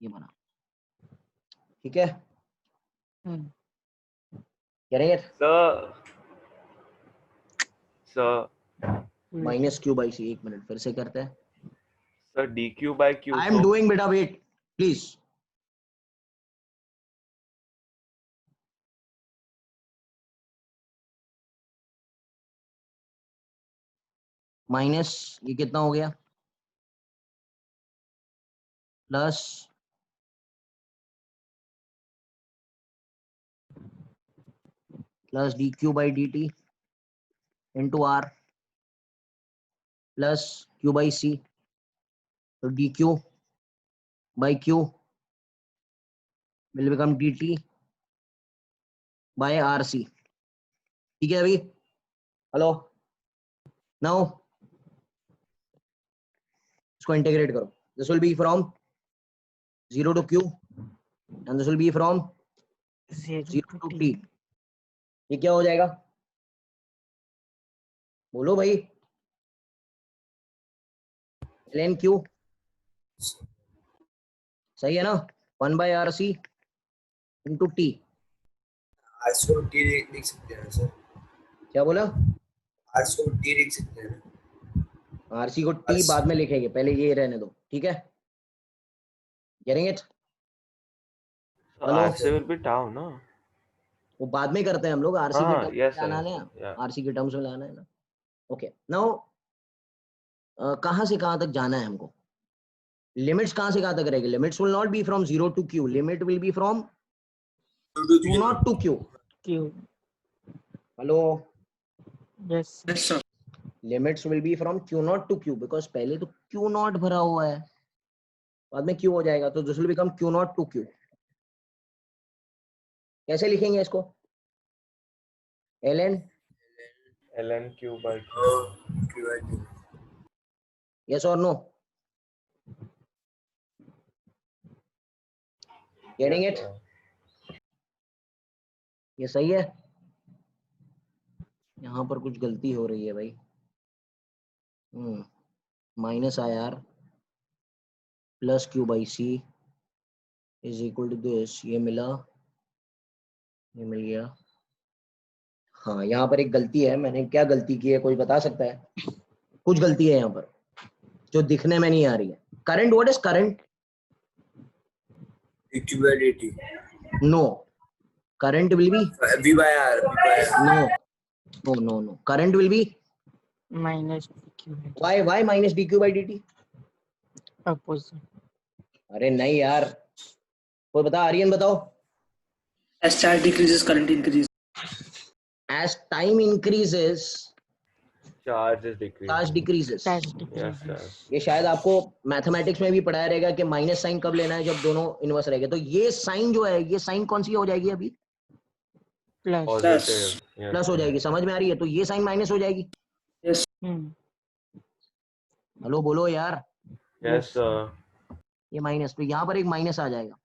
ये बना. ठीक है. Correct. Sir, minus Q by C. एक minute फिर से करते हैं. sir dq by q. I am doing बेटा, वेट प्लीज. माइनस ये कितना हो गया? Plus dq by dt into R plus q by C. तो dq by q will become dt by RC. ठीक है अभी. हेलो नाउ इसको इंटीग्रेट करो. This will be from 0 to q and this will be from 0 to t. ये क्या हो जाएगा? बोलो भाई. ln q सही है ना? 1 by RC into t. RC को T लिख सकते हैं सर. क्या बोला? RC को T लिख सकते हैं. RC को t बाद में लिखेंगे, पहले ये रहने दो. ठीक है? Getting it? So Hello? RC will be tau, no? वो बाद में करते हैं हम लोग. RC हाँ, के टर्म्स yes, में लाना sir. है. Yeah. RC के टर्म्स में लाना है ना. ओके. नाउ कहां से कहां तक जाना है हमको? लिमिट्स कहां से कहां तक रहेगी? Limits will not be from 0 to q. Limit will be from q not to q. Q. Hello. Yes. Yes, sir. Limits will be from q not to q because पहले तो q not भरा हुआ है, बाद में q हो जाएगा, तो this will become q not to q. कैसे लिखेंगे इसको? ln ln q by q. Q by Q. yes or no? Getting Yes, it? sir. ये सही है? यहाँ पर कुछ गलती हो रही है भाई. Minus IR plus q by c is equal to this. ये मिला, ये मिल गया. हाँ, यहाँ पर एक गलती है. मैंने क्या गलती की है, कोई बता सकता है? कुछ गलती है यहाँ पर जो दिखने में नहीं आ रही है. Current, what is current? dq by dt. No, current will be V by R. V by R. No no no no. Current will be Minus Q. why minus dq by dt? Opposite. अरे नहीं यार, कोई बता. आर्यन बताओ. As charge decreases, current increases. As time increases Charge is decreasing. charge decreases. Charge Yes, decreases. sir. ये शायद आपको mathematics में भी पढ़ाया रहेगा कि माइनस साइन कब लेना है, जब दोनों इनवर्स रहेंगे. तो ये साइन जो है, ये साइन कौन सी हो जाएगी अभी? Plus. Positive. Yes, प्लस हो sir. जाएगी. समझ में आ रही है? तो ये साइन माइनस हो जाएगी. हेलो बोलो यार. Yes, sir. ये माइनस, तो यहाँ पर एक माइनस आ जाएगा.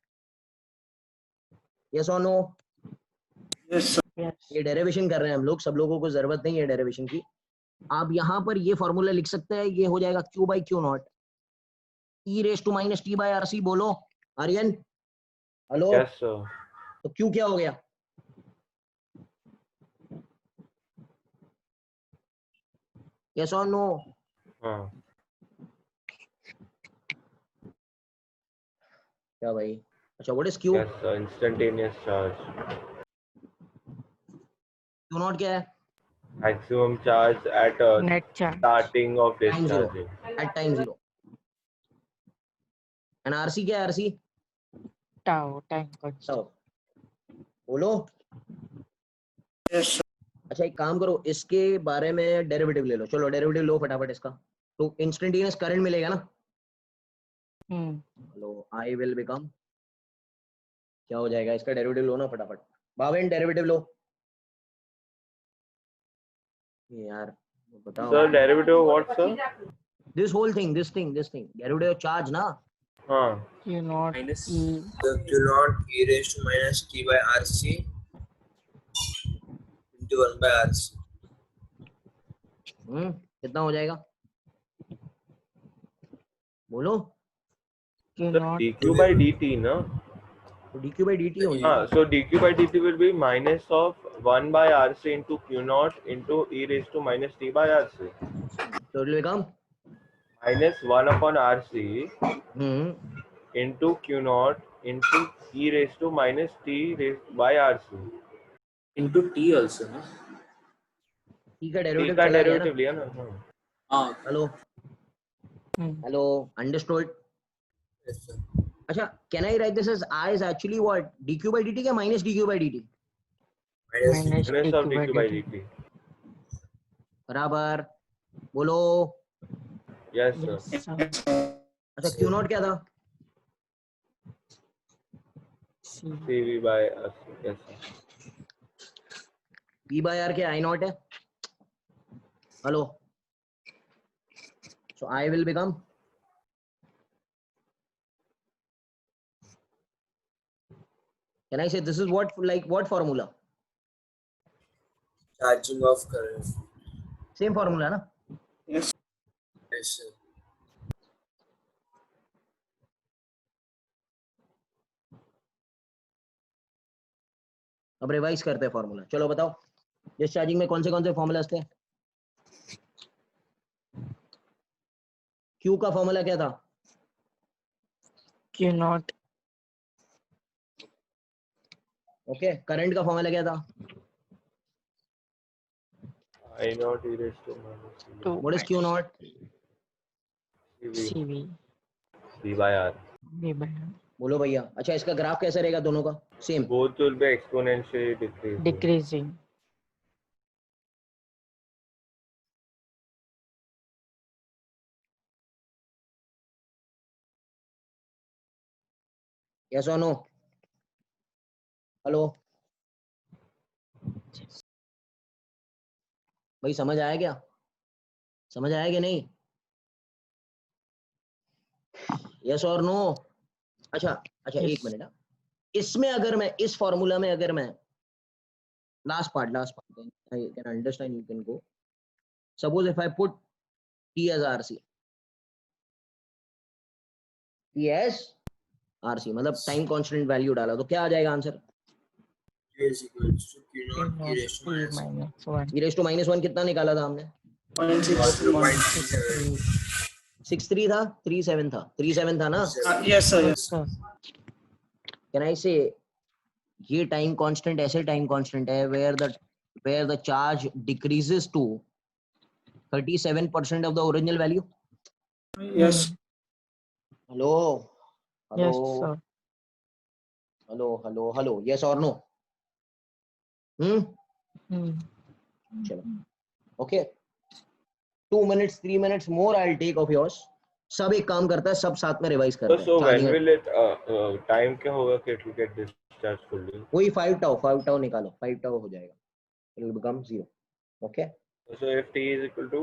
यस और नो? Yes, sir. Yes. ये डेरिवेशन कर रहे हैं हम लोग, सब लोगों को जरूरत नहीं है डेरिवेशन की. आप यहाँ पर ये फॉर्मूला लिख सकते हैं. ये हो जाएगा q by q not e raise to minus t by RC. बोलो आर्यन. हेलो. Yes, sir. तो q क्या हो गया? यस और नो? हाँ. क्या भाई? अच्छा, what is q? Yes, sir. Instantaneous charge. q not क्या है? Maximum charge at Net charge. starting of Time zero. discharging. At time 0. And RC क्या है? RC Tau. Time constant. तो बोलो. Yes, sir. अच्छा, एक काम करो, इसके बारे में डेरिवेटिव ले लो. चलो डेरिवेटिव लो फटाफट इसका. तो इंस्टेंटेनियस करंट मिलेगा ना. लो, आई विल बिकम, क्या हो जाएगा इसका? डेरिवेटिव लो ना फटाफट. बावेन डेरिवेटिव लो. ये यार बताओ. Sir, derivative of what, sir? This whole thing, this derivative charge ना. हाँ. Q not Minus E. the Q naught e raised to minus t by RC into 1 by RC. कितना हो जाएगा? बोलो. Q Sir, not dq by dt, no? तो dq by dt हो हाँ. जाएगा. So dq by dt will be minus of 1 by RC into q naught into e raised to minus t by RC. तो it will become Minus 1 upon RC into q naught into e raised to minus t raised by RC. Into t also, no? t का t derivative का चला गया ना. Derivative लिया ना. हाँ. Hello hello, understood. Yes, sir. अच्छा, can I write this as I is actually what? dq by dt क्या माइनस dq by dt? Minus minus Minus of dq dq by by dt. dt. बराबर. बोलो. Yes, sir. Yes, sir. Yes, sir. अच्छा, q not क्या था? C. CV by RC. Yes, sir. p by r क्या I not है? Hello. So I will become can I say this is what like what formula? Charging of current. Same formula na? Yes. Yes, sir. अब revise करते हैं formula. चलो बताओ discharging में कौन से फॉर्मूलाज थे? Q का फॉर्मूला क्या था? Q naught. ओके करंट का फॉर्मूला क्या था? I naught e raised to minus c Two what is Q not? CV CV. v by r. V by R. बोलो भैया. अच्छा इसका ग्राफ कैसा रहेगा दोनों का? Same. Both will be exponentially decreasing. Decreasing. Yes और नो? हेलो भाई समझ आया क्या? समझ आया कि नहीं? यस और नो? अच्छा अच्छा Yes. एक मिनट. इसमें अगर मैं इस फॉर्मूला में अगर मैं last part I can understand you can go. Suppose if I put T as RC. T as RC मतलब टाइम कांस्टेंट वैल्यू डाला तो क्या आ जाएगा answer? T is equals to Q Q naught e naught raised to T minus minus 1. e raised to -1 कितना निकाला था हमने? 0.6. 0.37. 63 था 37 था 37 था ना? Yes, sir. Yes, Yes. sir. Can I से ये टाइम कांस्टेंट ऐसे टाइम कांस्टेंट है where the charge decreases to 37% of the original value. Yes. Hello Yes, hello sir. hello yes or no? Hmm. चलो okay 2 minutes 3 minutes more I'll take of yours. सब एक काम करता है सब साथ में रिवाइज करते हैं. So when Charging will it time क्या होगा कि it will get discharged fully? वही 5 tau निकालो 5 tau हो जाएगा. It will become 0. Okay. So if t is equal to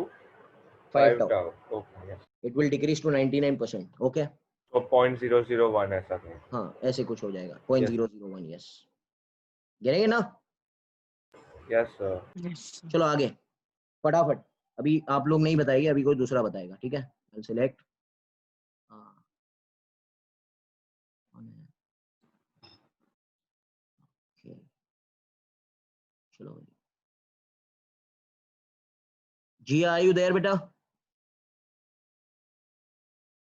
5 5 tau. tau, okay, yes. It will decrease to 99%. Okay. So 0.001 ऐसा कहें. हाँ ऐसे कुछ हो जाएगा 0.001. yes. गिनेंगे ना? Yes, sir. Yes, sir. चलो आगे फटाफट. अभी आप लोग नहीं बताइए अभी कोई दूसरा बताएगा. ठीक है. I'll select. Okay. चलो Gia, are you there बेटा?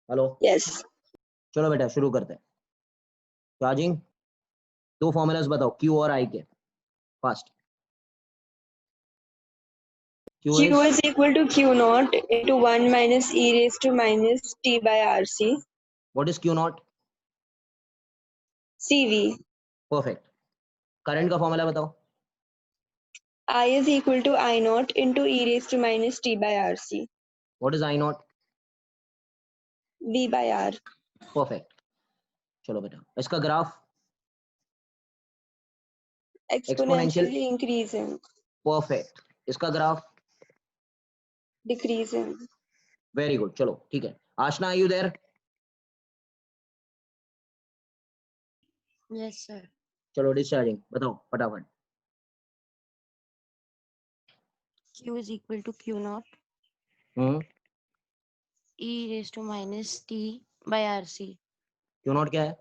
हेलो. Yes. चलो बेटा शुरू करते हैं. चार्जिंग 2 फॉर्मूलास बताओ Q और I के. Fast. Q is equal to Q naught into 1 minus e raised to minus t by RC. What is Q naught? CV. Perfect. Current का फॉर्मूला बताओ. I is equal to I naught into e raised to minus t by RC. What is I naught? V by R. Perfect. चलो बेटा इसका graph. Exponentially increasing. Perfect. इसका graph. Decreasing. Very good. चलो ठीक है. Aashna are you there? Yes, sir. चलो discharging बताओ फटाफट. Q is equal to Q naught e raised to minus t by RC. Q naught क्या है?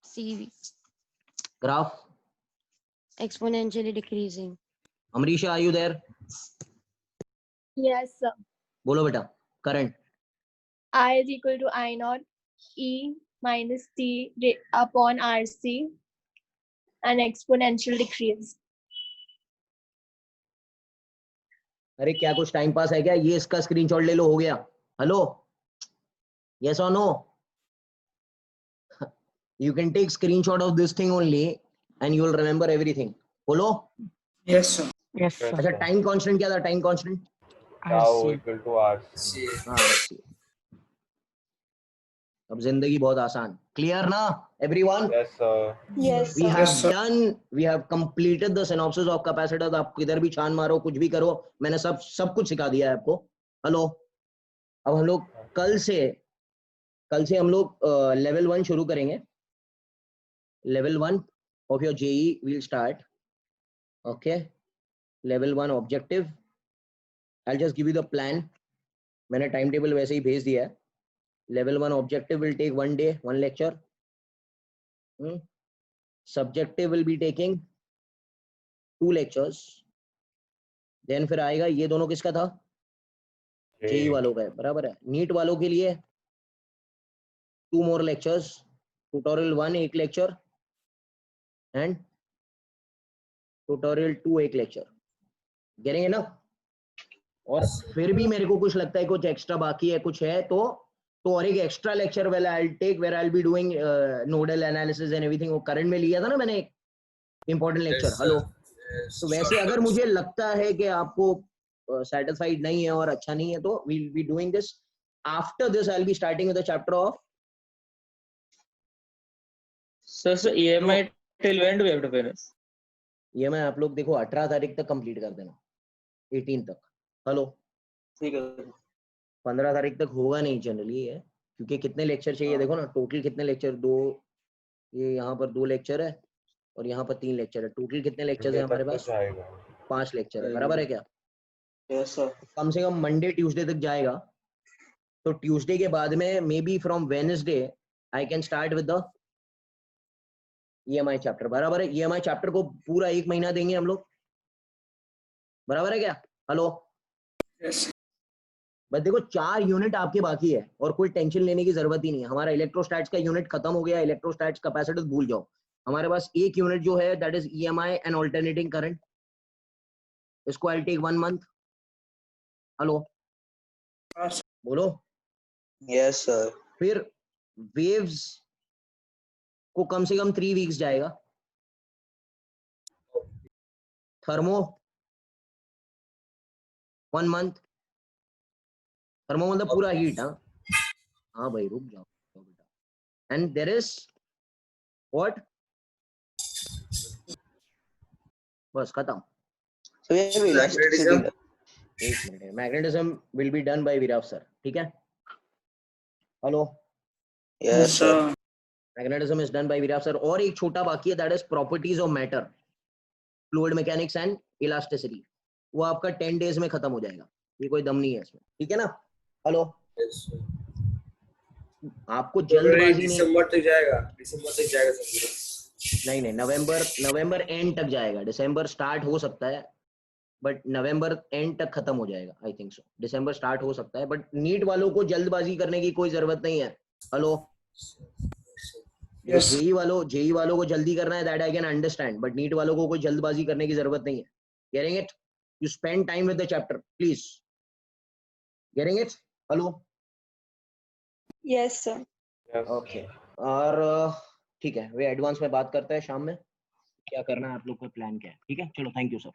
CV. Graph. Exponentially decreasing. Amrisha are you there? Yes, sir. बोलो बेटा. Current. I is equal to I naught E minus T upon RC, an exponential decrease. अरे क्या कुछ time pass है क्या? ये इसका स्क्रीनशॉट ले लो. हो गया. हेलो. यस और no? You can take screenshot of this thing only and you will remember everything. बोलो. Yes, sir. Yes, sir. अच्छा टाइम कांस्टेंट क्या था? Time constant Tau RC. equal to RC. RC. अब जिंदगी बहुत आसान. क्लियर ना everyone? Yes, sir. Yes, We sir. have Yes, sir. done. We have completed the synopsis of capacitors. आप किधर भी छान मारो कुछ भी करो मैंने सब कुछ सिखा दिया है आपको. हेलो. अब हम लोग कल से हम लोग लेवल 1 शुरू करेंगे. Level 1 of your JEE will start. Okay, level 1 objective. I'll just give you the plan. मैंने टाइम टेबल वैसे ही भेज दिया है. Level 1 objective will take 1 day, 1 lecture. Subjective will be taking 2 lectures. Then फिर आएगा, ये दोनों किसका था? JEE वालों का है, बराबर है. नीट वालों के लिए 2 more lectures. Tutorial 1 1 lecture and Tutorial 2 1 lecture. Getting enough? और फिर भी मेरे को कुछ लगता है कुछ एक्स्ट्रा बाकी है, कुछ है तो और एक extra lecture well I will take where I will be doing nodal analysis and everything. वो करंट में लिया था ना मैंने एक इंपॉर्टेंट लेक्चर. हेलो. तो वैसे अगर मुझे लगता है कि आपको satisfied नहीं है और अच्छा नहीं है तो we'll be doing this. After this I'll be starting with the chapter of So EMI till when do we have to finish? EMI आप लोग देखो 18 तारीख तक कंप्लीट कर देना, 18 तक. हेलो. ठीक है. 15 तारीख तक होगा नहीं जनरली है, क्योंकि कितने लेक्चर चाहिए देखो ना. टोटल कितने लेक्चर? 2, ये यहाँ पर 2 लेक्चर है और यहाँ पर 3 लेक्चर है. टोटल कितने लेक्चर है हमारे पास? 5 लेक्चर है, बराबर है क्या? Yes sir. कम से कम मंडे ट्यूसडे तक जाएगा. तो ट्यूसडे के बाद में may be from Wednesday I can start with the EMI chapter. बराबर है. EMI चैप्टर को पूरा 1 महीना देंगे हम लोग, बराबर है क्या? हेलो. Yes. बस देखो 4 यूनिट आपके बाकी है और कोई टेंशन लेने की जरूरत ही नहीं है. हमारा इलेक्ट्रोस्टैट्स का यूनिट खत्म हो गया. इलेक्ट्रोस्टैट्स कैपेसिटर्स भूल जाओ. हमारे पास एक यूनिट जो है that is EMI and alternating current. इसको I will take 1 month. Hello. Yes. बोलो. Yes sir. फिर वेव्स को कम से कम 3 वीक्स जाएगा. Thermo 1 month. थर्मो मतलब पूरा हीट. हाँ भाई रुक जाओ बेटा. एंड देयर इज व्हाट, बस खत्म. So we have elasticity. एक minute. Magnetism will be done by Virav sir. ठीक है. Hello. Yes sir. Magnetism is done by Virav sir. और एक छोटा बाकी है that is properties of matter, fluid mechanics and elasticity. वो आपका 10 डेज में खत्म हो जाएगा. ये कोई दम नहीं है इसमें. ठीक है ना. हेलो. आपको जल्दबाजी नहीं. दिसंबर तक जाएगा. दिसंबर तक जाएगा सर. नहीं नवंबर एंड तक जाएगा. दिसंबर स्टार्ट हो सकता है बट नवंबर एंड तक खत्म हो जाएगा. I think so. December start हो सकता है बट नीट वालों को जल्दबाजी करने की कोई जरूरत नहीं है. हेलो. Yes. जेई वालों को जल्दी करना है that I can understand, but NEET वालों को कोई जल्दबाजी करने की जरूरत नहीं है. Getting it? You spend time with the chapter please. Getting it? Hello. Yes, sir. Okay. और ठीक है, वे एडवांस में बात करते हैं शाम में. क्या करना है आप लोग का, प्लान क्या है? ठीक है, चलो. Thank you sir.